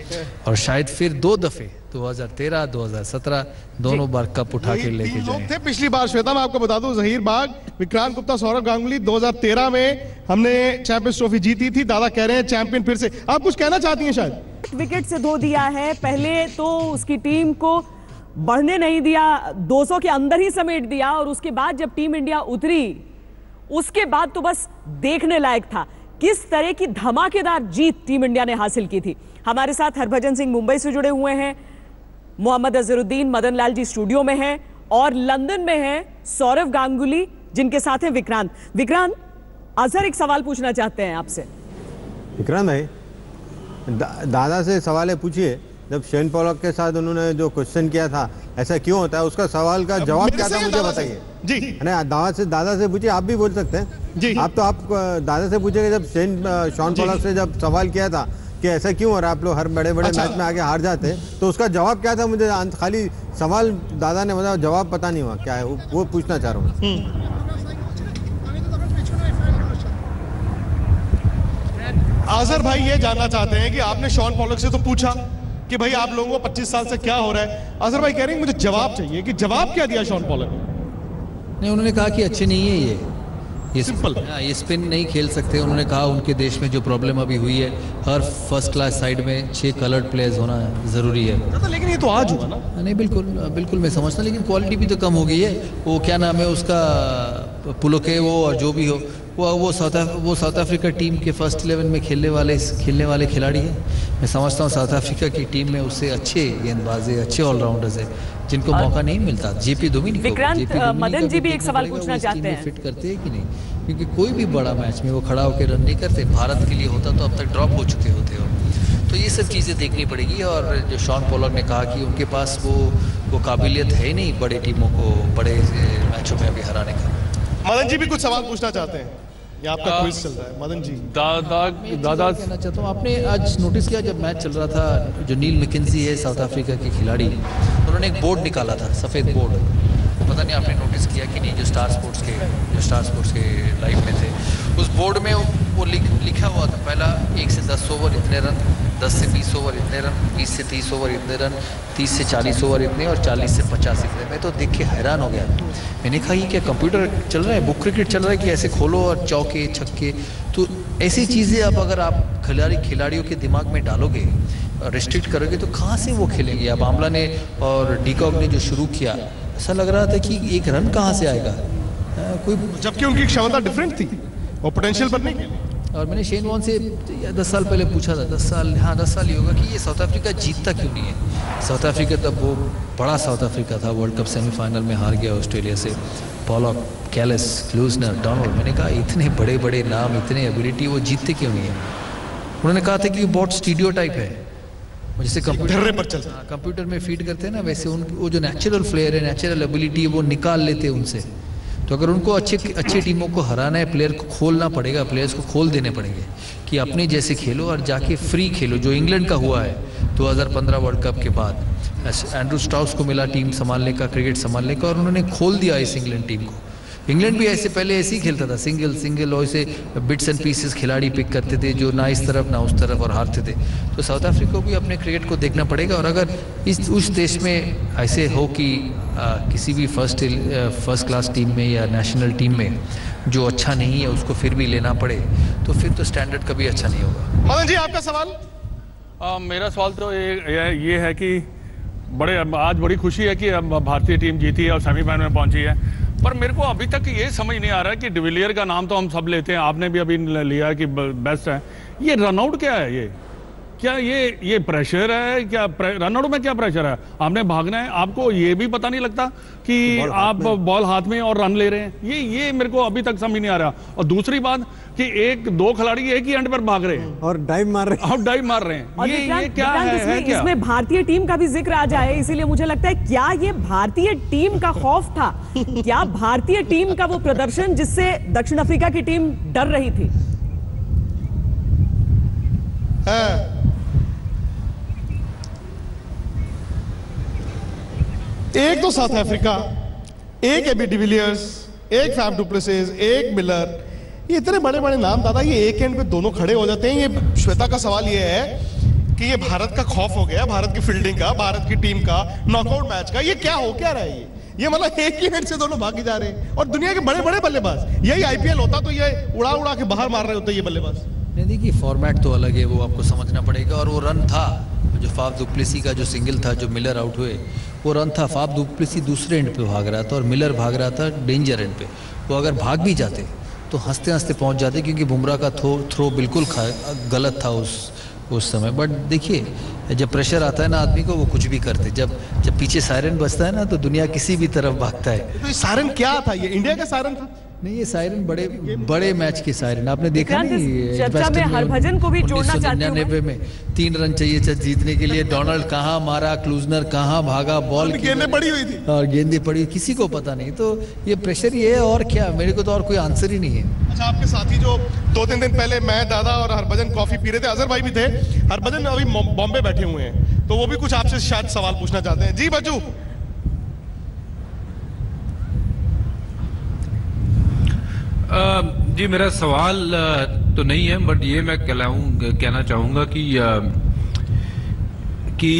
और शायद फिर 2 दफे 2013, 2017 दोनों बार कप उठा के लेके जाएं। थे पिछली बार श्वेता, मैं आपको बता दूं, जहीर बाग, विक्रांत गुप्ता, सौरव गांगुली 2013 में हमने चैंपियंस ट्रॉफी जीती थी। दादा कह रहे हैं चैंपियन फिर से। आप कुछ कहना चाहती हैं? शायद विकेट से धो दिया है, पहले तो उसकी टीम को बढ़ने नहीं दिया, 200 के अंदर ही समेट दिया, और उसके बाद जब टीम इंडिया उतरी उसके बाद तो बस देखने लायक था किस तरह की धमाकेदार जीत टीम इंडिया ने हासिल की थी। हमारे साथ हरभजन सिंह मुंबई से जुड़े हुए हैं, मोहम्मद अजहरुद्दीन, मदन लाल जी स्टूडियो में हैं, और लंदन में हैं सौरव गांगुली, जिनके साथ हैं विक्रांत। अजहर एक सवाल पूछना चाहते हैं आपसे। विक्रांत भाई, दादा से सवाल पूछिए, जब शेन पॉलक के साथ उन्होंने जो क्वेश्चन किया था ऐसा क्यों होता है, उसका सवाल का जवाब क्या था मुझे बताइए। जी दादा से पूछिए, आप भी बोल सकते हैं जी। आप दादा से पूछेंगे, जब शॉन पॉलक से जब सवाल किया था कि ऐसा क्यों हो रहा है, आप लोग हर बड़े मैच में आगे हार जाते हैं, तो उसका जवाब क्या था? मुझे खाली सवाल दादा ने बताया, जवाब पता नहीं हुआ क्या है, वो पूछना चाह रहा हूँ। आजर भाई ये जानना चाहते हैं कि आपने शॉन पॉलक से तो पूछा कि भाई आप लोगों को 25 साल से क्या हो रहा है। आजर भाई कह रहे हैं मुझे जवाब चाहिए कि जवाब क्या दिया शॉन पॉलक ने? नहीं, उन्होंने कहा कि अच्छे नहीं है ये सिंपल, ये स्पिन नहीं खेल सकते। उन्होंने कहा उनके देश में जो प्रॉब्लम अभी हुई है, हर फर्स्ट क्लास साइड में 6 कलर्ड प्लेयर्स होना ज़रूरी है। लेकिन ये तो आज हुआ ना। नहीं, बिल्कुल मैं समझता, लेकिन क्वालिटी भी तो कम हो गई है। वो क्या नाम है उसका, पुलोके, वो और जो भी हो, वो साउथ अफ्रीका टीम के फर्स्ट 11 में खेलने वाले खिलाड़ी हैं। मैं समझता हूँ साउथ अफ्रीका की टीम में उससे अच्छे गेंदबाज है, अच्छे ऑलराउंडर्स है, जिनको मौका नहीं मिलता। जेपी डोमिनिक, मदन जी भी एक सवाल पूछना चाहते हैं, फिट करते हैं कि नहीं? क्योंकि कोई भी बड़ा मैच में वो खड़ा होकर रन नहीं करते। भारत के लिए होता तो अब तक ड्रॉप हो चुके होते हो। तो ये सब चीज़ें देखनी पड़ेगी। और जो शॉन पॉलक ने कहा कि उनके पास वो काबिलियत है नहीं बड़े टीमों को बड़े मैचों में अभी हराने का। मदन जी भी कुछ सवाल पूछना चाहते हैं, ये आपका क्विज चल रहा है। मदन जी, दादा कहना चाहता हूँ, आपने आज नोटिस किया जब मैच चल रहा था, जो नील मैकेंजी है साउथ अफ्रीका के खिलाड़ी, उन्होंने एक बोर्ड निकाला था, सफ़ेद बोर्ड, पता नहीं आपने नोटिस किया कि नहीं, जो स्टार स्पोर्ट्स के लाइव में थे, उस बोर्ड में वो लिखा हुआ था, पहला 1 से 10 ओवर इतने रन, 10 से 20 ओवर इतने रन, 20 से 30 ओवर इतने रन, 30 से 40 ओवर इतने, और 40 से 50 इतने। मैं तो देख के हैरान हो गया। मैंने कहा ये क्या कंप्यूटर चल रहा है, बुक क्रिकेट चल रहा है कि ऐसे खोलो और चौके छक्के? तो ऐसी चीज़ें अब अगर आप खिलाड़ियों के दिमाग में डालोगे, रिस्ट्रिक्ट करोगे, तो कहाँ से वो खेलेंगे? अब आमला ने और डीकॉक ने जो शुरू किया, ऐसा लग रहा था कि एक रन कहाँ से आएगा कोई, जबकि उनकी क्षमता डिफरेंट थी और पोटेंशियल पर नहीं। और मैंने शेन वॉन से 10 साल पहले पूछा था, 10 साल ही होगा, कि ये साउथ अफ्रीका जीतता क्यों नहीं है? साउथ अफ्रीका तब वो बड़ा साउथ अफ्रीका था, वर्ल्ड कप सेमीफाइनल में हार गया ऑस्ट्रेलिया से। पॉलक, कैलिस, क्लूजनर, डोनाल्ड, मैंने कहा इतने बड़े बड़े नाम, इतने एबिलिटी, वो जीतते क्यों नहीं है? उन्होंने कहा था कि वो बहुत स्टीरियोटाइप है, जैसे कंप्यूटर में फीड करते हैं ना, वैसे वो जो नेचुरल फ्लेयर है, नेचुरल एबिलिटी है, वो निकाल लेते हैं उनसे। तो अगर उनको अच्छी टीमों को हराना है, प्लेयर को खोलना पड़ेगा, प्लेयर्स को खोल देने पड़ेंगे कि अपने जैसे खेलो और जाके फ्री खेलो, जो इंग्लैंड का हुआ है 2015 वर्ल्ड कप के बाद। एंड्रू स्टाउस को मिला टीम संभालने का, क्रिकेट संभालने का, और उन्होंने खोल दिया इस इंग्लैंड टीम को। इंग्लैंड भी ऐसे पहले ऐसे ही खेलता था, सिंगल और ऐसे बिट्स एंड पीसेस खिलाड़ी पिक करते थे, जो ना इस तरफ ना उस तरफ, और हारते थे। तो साउथ अफ्रीका को भी अपने क्रिकेट को देखना पड़ेगा। और अगर उस देश में ऐसे हो कि किसी भी फर्स्ट क्लास टीम में या नेशनल टीम में जो अच्छा नहीं है उसको फिर भी लेना पड़े, तो फिर तो स्टैंडर्ड कभी अच्छा नहीं होगा। मदन जी, आपका सवाल? मेरा सवाल तो ये है कि आज बड़ी खुशी है कि भारतीय टीम जीती है और सेमीफाइनल में पहुंची है, पर मेरे को अभी तक ये समझ नहीं आ रहा है कि डिविलियर का नाम तो हम सब लेते हैं, आपने भी अभी लिया कि बेस्ट है, ये रनआउट क्या है? ये क्या ये प्रेशर है? क्या रनआउट में क्या प्रेशर है? आपने भागना है, आपको ये भी पता नहीं लगता कि आप बॉल हाथ में और रन ले रहे हैं? ये मेरे को अभी तक समझ नहीं आ रहा। और दूसरी बात कि 1-2 खिलाड़ी एक ही एंड पर भाग रहे हैं और डाइव मार रहे हैं। ये क्या है? इसमें भारतीय टीम का भी जिक्र आ जाए, इसीलिए मुझे लगता है क्या ये भारतीय टीम का खौफ था? क्या भारतीय टीम का वो प्रदर्शन जिससे दक्षिण अफ्रीका की टीम डर रही थी? एक तो साउथ अफ्रीका, एक एबी डिविलियर्स, एक फैफ डु प्लेसिस, एक मिलर, ये इतने बड़े बड़े नाम दादा, ये एक एंड पे दोनों खड़े हो जाते हैं। ये श्वेता का सवाल ये है कि ये भारत का खौफ हो गया, भारत की फील्डिंग का, भारत की टीम का, नॉकआउट मैच का, ये क्या हो क्या रहा है? ये मतलब एक ही एंड से दोनों भागे जा रहे हैं। और दुनिया के बड़े बड़े बल्लेबाज, यही आईपीएल होता तो ये उड़ा उड़ा के बाहर मार रहे होते ये बल्लेबाज। नहीं देखिए, फॉर्मेट तो अलग है, वो आपको समझना पड़ेगा। और वो रन था जो फाफ डु प्लेसिस का जो सिंगल था, जो मिलर आउट हुए, वो रन था। फाफ डु प्लेसिस दूसरे एंड पे भाग रहा था और मिलर भाग रहा था डेंजर एंड पे। वो अगर भाग भी जाते तो हंसते हंसते पहुंच जाते, क्योंकि बुमराह का थ्रो बिल्कुल गलत था उस समय। बट देखिए, जब प्रेशर आता है ना आदमी को, वो कुछ भी करते। जब पीछे सायरन बजता है ना, तो दुनिया किसी भी तरफ भागता है। तो ये सायरन क्या था? ये इंडिया का सायरन था? नहीं, ये सायरन बड़े मैच के सायरन आपने देखा नहीं? चर्चा में हरभजन को भी जोड़ना चाहती हूं। 1999 में 3 रन चाहिए जीतने के लिए। डोनाल्ड कहाँ मारा, क्लूजनर कहाँ भागा, बॉल गेंदें पड़ी हुई थी और गेंदें पड़ी, किसी को पता नहीं। तो ये प्रेशर ये है, और क्या, मेरे को तो और कोई आंसर ही नहीं है। अच्छा, आपके साथी जो 2-3 दिन पहले मैं, दादा और हरभजन कॉफी पी रहे थे, अजहर भाई भी थे। हरभजन अभी बॉम्बे बैठे हुए हैं, तो वो भी कुछ आपसे शायद सवाल पूछना चाहते हैं। जी बच्चू। जी, मेरा सवाल तो नहीं है, बट ये मैं कहना चाहूंगा कि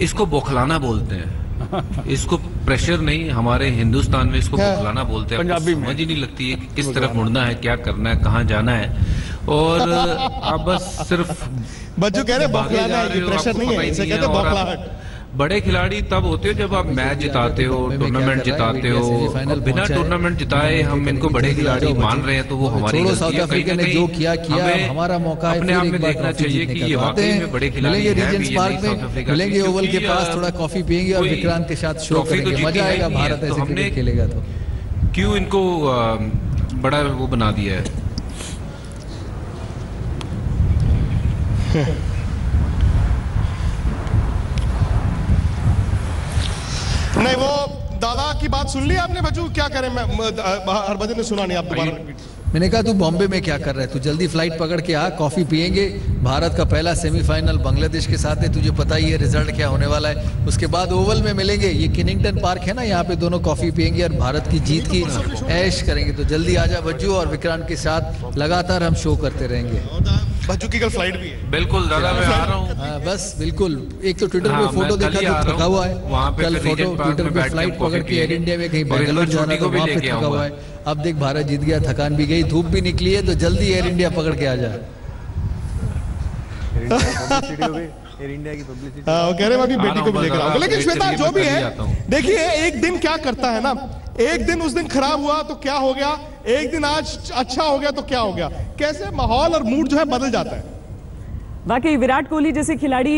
इसको बौखलाना बोलते हैं। इसको प्रेशर नहीं, हमारे हिंदुस्तान में इसको बौखलाना बोलते हैं। समझ ही नहीं लगती है कि किस तरफ मुड़ना है, क्या करना है, कहाँ जाना है। और आप बस सिर्फ बच्चू कह रहे बौखलाना है, प्रेशर नहीं है, इसे कहते हैं बौखलाहट। बड़े खिलाड़ी तब होते हो जब आप मैच जिताते हो, टूर्नामेंट जिताते हो। बिना टूर्नामेंट जिताए हम इनको बड़े खिलाड़ी मान रहे हैं, तो वो हमारी साउथ अफ्रीका ने जो किया हमारा मौका है अपने आप में देखना चाहिए कि ये वाकई में बड़े खिलाड़ी हैं। रीजेंट्स पार्क में मिलेंगे, ओवल के पास थोड़ा कॉफी पियेंगे और विक्रांत के साथ शो करेंगे, मजा आएगा। भारत ऐसे क्रिकेट खेलेगा तो क्यों इनको बड़ा वो बना दिया है? नहीं, वो दादा की बात सुन ली आपने बच्चू? क्या करें? मैं हरभजन ने सुना नहीं, आप दोबारा। मैंने कहा तू बॉम्बे में क्या कर रहा है, तू जल्दी फ्लाइट पकड़ के आ, कॉफी पियेंगे। भारत का पहला सेमीफाइनल बांग्लादेश के साथ है, तुझे पता ही है रिजल्ट क्या होने वाला है। उसके बाद ओवल में मिलेंगे, ये किनिंगटन पार्क है ना, यहाँ पे दोनों कॉफी पियेंगे और भारत की जीत की ऐश करेंगे। तो जल्दी आजा बच्चू, और विक्रांत के साथ लगातार हम शो करते रहेंगे। बच्चू की कल फ्लाइट भी है। बिल्कुल दादा, मैं आ रहा हूँ। हाँ बस बिल्कुल। एक तो ट्विटर पे फोटो देखा तो थका हुआ है, कल फोटो ट्विटर पे फ्लाइट पकड़ के एयर इंडिया में कहीं बेंगलोर जाना तो वहाँ पे थका हुआ है। अब देख भारत जीत गया, थकान भी गई, धूप भी निकली है, तो जल्दी एयर इंडिया पकड़ के आ जाए। एयर इंडिया की पब्लिसिटी कह रहे हैं बेटी को भी लेकर आओ। लेकिन श्वेता जो भी है, देखिए एक दिन क्या करता है ना, एक दिन उस दिन खराब हुआ तो क्या हो गया, एक दिन आज अच्छा हो गया तो क्या हो गया, कैसे माहौल और मूड जो है बदल जाता है। वाकई विराट कोहली जैसे खिलाड़ी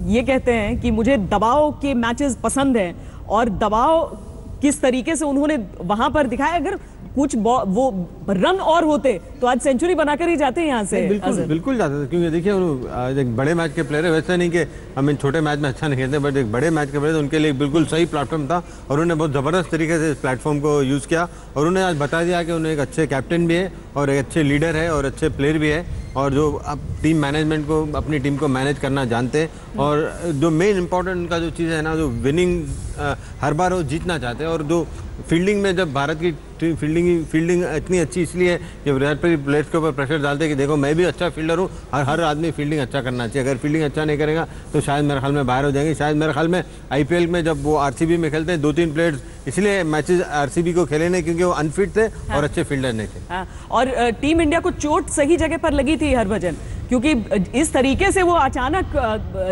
ये कहते हैं कि मुझे दबाव के मैचेस पसंद हैं, और दबाव किस तरीके से उन्होंने वहां पर दिखाया। अगर कुछ वो रन और होते तो आज सेंचुरी बनाकर ही जाते हैं यहाँ से। बिल्कुल जाते थे, क्योंकि देखिए एक बड़े मैच के प्लेयर है, वैसे नहीं कि हम इन छोटे मैच में अच्छा नहीं खेलते, बट एक बड़े मैच के प्लेयर उनके लिए बिल्कुल सही प्लेटफॉर्म था और उन्होंने बहुत ज़बरदस्त तरीके से इस प्लेटफॉर्म को यूज़ किया। और उन्होंने आज बता दिया कि उन्हें एक अच्छे कैप्टन भी है और एक अच्छे लीडर है और अच्छे प्लेयर भी है, और जो अब टीम मैनेजमेंट को, अपनी टीम को मैनेज करना जानते हैं। और जो मेन इंपॉर्टेंट उनका जो चीज़ है ना, जो विनिंग हर बार वो जीतना चाहते हैं। और जो फील्डिंग में, जब भारत की फील्डिंग इतनी अच्छी इसलिए है जब विराट कोहली प्लेयर्स के ऊपर प्रेशर डालते हैं कि देखो मैं भी अच्छा फील्डर हूँ, हर आदमी फील्डिंग अच्छा करना चाहिए। अगर फील्डिंग अच्छा नहीं करेगा तो शायद मेरे ख्याल में बाहर हो जाएंगे। शायद मेरे ख्याल में आईपीएल में जब वो आरसीबी में खेलते हैं, 2-3 प्लेयर्स इसलिए मैचेस आरसीबी को खेले नहीं क्योंकि वो अनफिट थे और अच्छे फील्डर नहीं थे। और टीम इंडिया को चोट सही जगह पर लगी थी हरभजन, क्योंकि इस तरीके से वो अचानक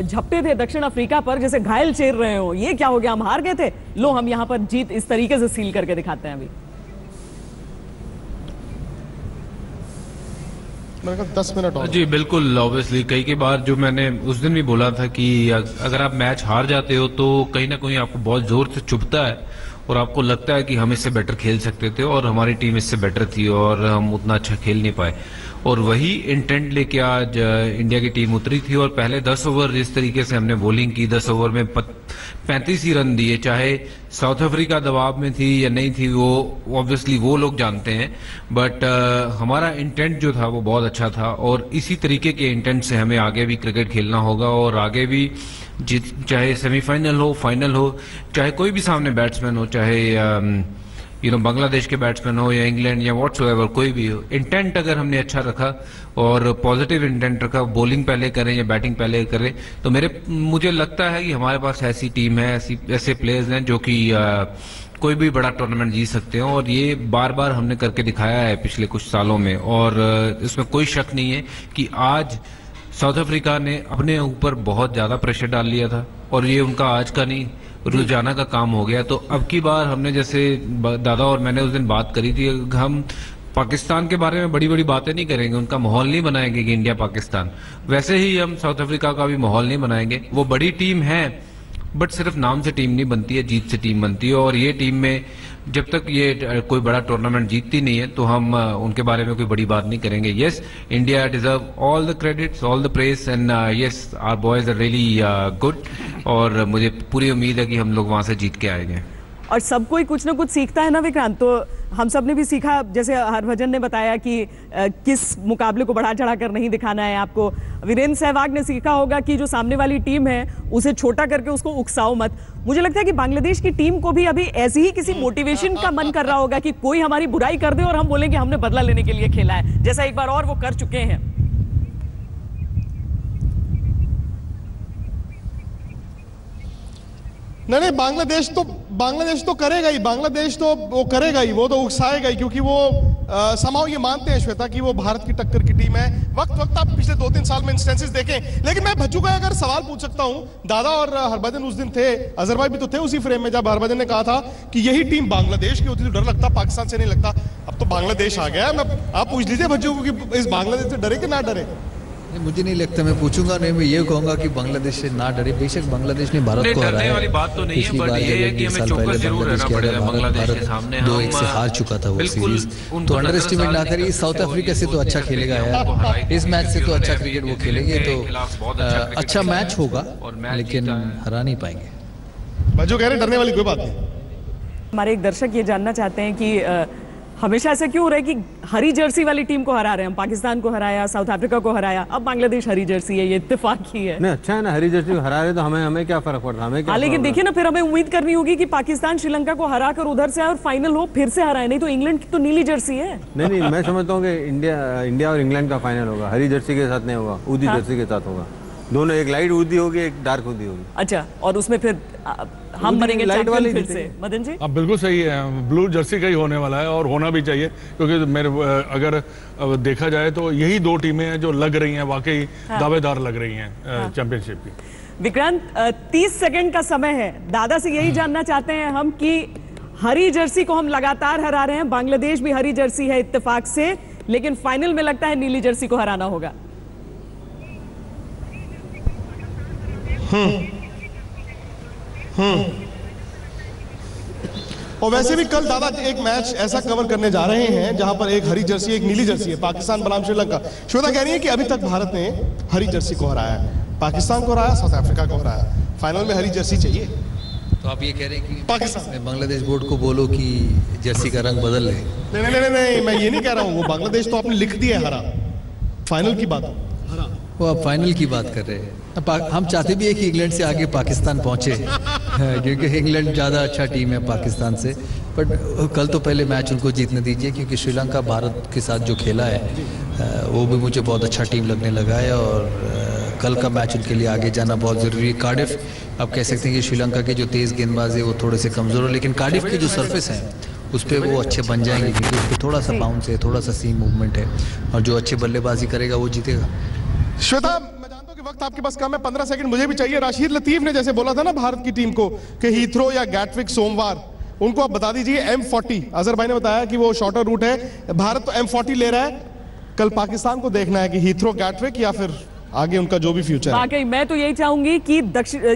झपटे थे दक्षिण अफ्रीका पर, जैसे घायल चेर रहे हो। ये क्या हो गया, हम हार गए थे, लो हम यहाँ पर जीत इस तरीके से सील करके दिखाते हैं। अभी 10 मिनट और। जी बिल्कुल, ऑब्वियसली कई बार जो मैंने उस दिन भी बोला था कि अगर आप मैच हार जाते हो तो कहीं ना कहीं आपको बहुत जोर से चुभता है और आपको लगता है कि हम इससे बेटर खेल सकते थे और हमारी टीम इससे बेटर थी और हम उतना अच्छा खेल नहीं पाए। और वही इंटेंट लेके आज इंडिया की टीम उतरी थी और पहले 10 ओवर जिस तरीके से हमने बॉलिंग की, 10 ओवर में 35 ही रन दिए, चाहे साउथ अफ्रीका दबाव में थी या नहीं थी वो ऑब्वियसली वो लोग जानते हैं, बट हमारा इंटेंट जो था वो बहुत अच्छा था और इसी तरीके के इंटेंट से हमें आगे भी क्रिकेट खेलना होगा और आगे भी चाहे सेमीफाइनल हो, फाइनल हो, चाहे कोई भी सामने बैट्समैन हो, चाहे बांग्लादेश के बैट्समैन हो या इंग्लैंड या व्हाट्सएवर कोई भी हो, इंटेंट अगर हमने अच्छा रखा और पॉजिटिव इंटेंट रखा, बॉलिंग पहले करें या बैटिंग पहले करें, तो मुझे लगता है कि हमारे पास ऐसी टीम है, ऐसे प्लेयर्स हैं जो कि कोई भी बड़ा टूर्नामेंट जीत सकते हैं और ये बार बार हमने करके दिखाया है पिछले कुछ सालों में और इसमें कोई शक नहीं है कि आज साउथ अफ्रीका ने अपने ऊपर बहुत ज्यादा प्रेशर डाल लिया था और ये उनका आज का नहीं रोजाना का काम हो गया। तो अब की बार हमने जैसे दादा और मैंने उस दिन बात करी थी, हम पाकिस्तान के बारे में बड़ी बड़ी बातें नहीं करेंगे, उनका माहौल नहीं बनाएंगे कि इंडिया पाकिस्तान, वैसे ही हम साउथ अफ्रीका का भी माहौल नहीं बनाएंगे। वो बड़ी टीम है बट सिर्फ नाम से टीम नहीं बनती है, जीत से टीम बनती है और ये टीम में जब तक ये कोई बड़ा टूर्नामेंट जीतती नहीं है तो हम उनके बारे में कोई बड़ी बात नहीं करेंगे। Yes, India deserve all the credits, all the praise and yes our boys are really good और मुझे पूरी उम्मीद है कि हम लोग वहां से जीत के आएंगे। और सब कोई कुछ ना कुछ सीखता है ना विक्रांत, तो हम सब ने भी सीखा, जैसे हरभजन ने बताया कि किस मुकाबले को बढ़ा चढ़ा कर नहीं दिखाना है आपको। वीरेंद्र सहवाग ने सीखा होगा कि जो सामने वाली टीम है उसे छोटा करके उसको उकसाओ मत। मुझे लगता है कि बांग्लादेश की टीम को भी अभी ऐसी ही किसी मोटिवेशन का मन कर रहा होगा कि कोई हमारी बुराई कर दे और हम बोलेंगे हमने बदला लेने के लिए खेला है, जैसा एक बार और वो कर चुके हैं। नहीं, बांग्लादेश तो करेगा ही, बांग्लादेश तो वो करेगा ही, वो तो उकसाएगा ही, क्योंकि वो समाओ ये मानते हैं श्वेता कि वो भारत की टक्कर की टीम है। वक्त आप पिछले 2-3 साल में इंस्टेंसेस देखें, लेकिन मैं भज्जू का अगर सवाल पूछ सकता हूं, दादा और हरभजन उस दिन थे, अजहर भाई भी तो थे उसी फ्रेम में जब हरभजन ने कहा था कि यही टीम बांग्लादेश की होती तो डर लगता, पाकिस्तान से नहीं लगता। अब तो बांग्लादेश आ गया, आप पूछ लीजिए भज्जू को कि इस बांग्लादेश से डरे कि ना डरे। मुझे नहीं लगता, मैं पूछूंगा नहीं, मैं ये कहूंगा कि बांग्लादेश से ना डरे। बेशक बांग्लादेश ने भारत को हराया, वाली बात तो नहीं है, बट ये है कि हमें चौकस जरूर रहना पड़ेगा बांग्लादेश के सामने। 2-1 से हार चुका था वो सीरीज, तो अंडर एस्टिमेट ना करिए। साउथ अफ्रीका से तो अच्छा खेलेगा यार, इस मैच से तो अच्छा क्रिकेट वो खेलेंगे, तो अच्छा मैच होगा लेकिन हरा नहीं पाएंगे। भज्जू कह रहे डरने वाली कोई बात नहीं। हमारे एक दर्शक ये जानना चाहते हैं कि हमेशा ऐसा क्यों हो रहा है कि हरी जर्सी वाली टीम को हरा रहे हैं? हम पाकिस्तान को हराया, साउथ अफ्रीका को हराया, अब बांग्लादेश हरी जर्सी है, ये इत्तेफाक ही है। नहीं, अच्छा है ना, हरी जर्सी को हरा रहे तो हमें क्या फर्क पड़ता है? हमें लेकिन देखिए ना, फिर हमें उम्मीद करनी होगी कि पाकिस्तान श्रीलंका को हरा कर उधर से आए और फाइनल हो, फिर से हराए, नहीं तो इंग्लैंड की तो नीली जर्सी है। नहीं, मैं समझता हूँ कि इंडिया और इंग्लैंड का फाइनल होगा, हरी जर्सी के साथ नहीं होगा, ऊदी जर्सी के साथ होगा। दोनों, एक लाइट ऊदी होगी, एक डार्क ऊदी होगी। अच्छा, और उसमें फिर हम बनेंगे लाइट वाली फिर से। मदन जी, अब बिल्कुल सही है, ब्लू जर्सी का ही होने वाला है और होना भी चाहिए, क्योंकि मेरे अगर देखा जाए तो यही 2 टीमें हैं जो लग रही हैं, वाकई दावेदार लग रही हैं चैंपियनशिप की। विक्रांत, 30 सेकंड का समय है, दादा से यही जानना चाहते हैं हम कि हरी जर्सी को हम लगातार हरा रहे हैं, बांग्लादेश भी हरी जर्सी है इत्तेफाक से, लेकिन फाइनल में लगता है नीली जर्सी को हराना होगा। और वैसे भी कल दादा एक मैच ऐसा कवर करने जा रहे हैं जहां पर एक हरी जर्सी एक नीली जर्सी है, पाकिस्तान बनाम श्रीलंका। श्वेता कह रही है कि अभी तक भारत ने हरी जर्सी को हराया है, पाकिस्तान को हराया, साउथ अफ्रीका को हराया, फाइनल में हरी जर्सी चाहिए। तो आप ये कह रहे हैं कि पाकिस्तान बांग्लादेश बोर्ड को बोलो कि जर्सी का रंग बदल ले। नहीं, मैं ये नहीं कह रहा हूँ, वो बांग्लादेश तो आपने लिख दिया है हरा, फाइनल की बात हरा, वो आप फाइनल की बात कर रहे हैं। हम चाहते भी है कि इंग्लैंड से आगे पाकिस्तान पहुंचे, क्योंकि इंग्लैंड ज़्यादा अच्छा टीम है पाकिस्तान से, बट कल तो पहले मैच उनको जीतने दीजिए, क्योंकि श्रीलंका भारत के साथ जो खेला है वो भी मुझे बहुत अच्छा टीम लगने लगा है और कल का मैच उनके लिए आगे जाना बहुत ज़रूरी है। कार्डिफ, आप कह सकते हैं कि श्रीलंका के जो तेज़ गेंदबाज है वो थोड़े से कमज़ोर है, लेकिन कार्डिफ के जो सरफेस हैं उस पर वो अच्छे बन जाएंगे, क्योंकि उस पर थोड़ा सा बाउंस है, थोड़ा सा सीम मूवमेंट है, और जो अच्छे बल्लेबाजी करेगा वो जीतेगा। श्वेता, मैं जानता हूं कि वक्त आपके पास कम है, 15 सेकंड मुझे भी चाहिए। राशिद लतीफ ने जैसे बोला था ना भारत की टीम को कि हीथ्रो या गैटविक सोमवार, उनको आप बता दीजिए M40। अजहर भाई ने बताया कि वो शॉर्टर रूट है, भारत तो M40 ले रहा है, कल पाकिस्तान को देखना है कि हीथ्रो, गैटविक या फिर आगे उनका जो भी फ्यूचर है। वाकई मैं तो यही चाहूंगी कि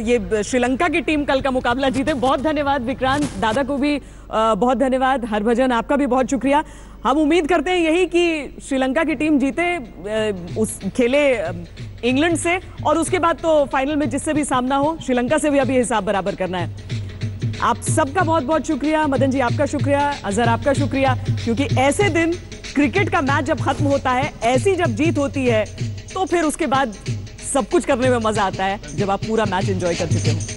ये श्रीलंका की टीम कल का मुकाबला जीते। बहुत धन्यवाद विक्रांत, दादा को भी बहुत धन्यवाद, हरभजन आपका भी बहुत शुक्रिया। हम उम्मीद करते हैं यही कि श्रीलंका की टीम जीते, उस खेले इंग्लैंड से, और उसके बाद तो फाइनल में जिससे भी सामना हो श्रीलंका से भी अभी हिसाब बराबर करना है। आप सबका बहुत बहुत शुक्रिया। मदन जी आपका शुक्रिया, अजहर आपका शुक्रिया, क्योंकि ऐसे दिन क्रिकेट का मैच जब खत्म होता है, ऐसी जब जीत होती है, तो फिर उसके बाद सब कुछ करने में मजा आता है जब आप पूरा मैच एंजॉय कर चुके हो।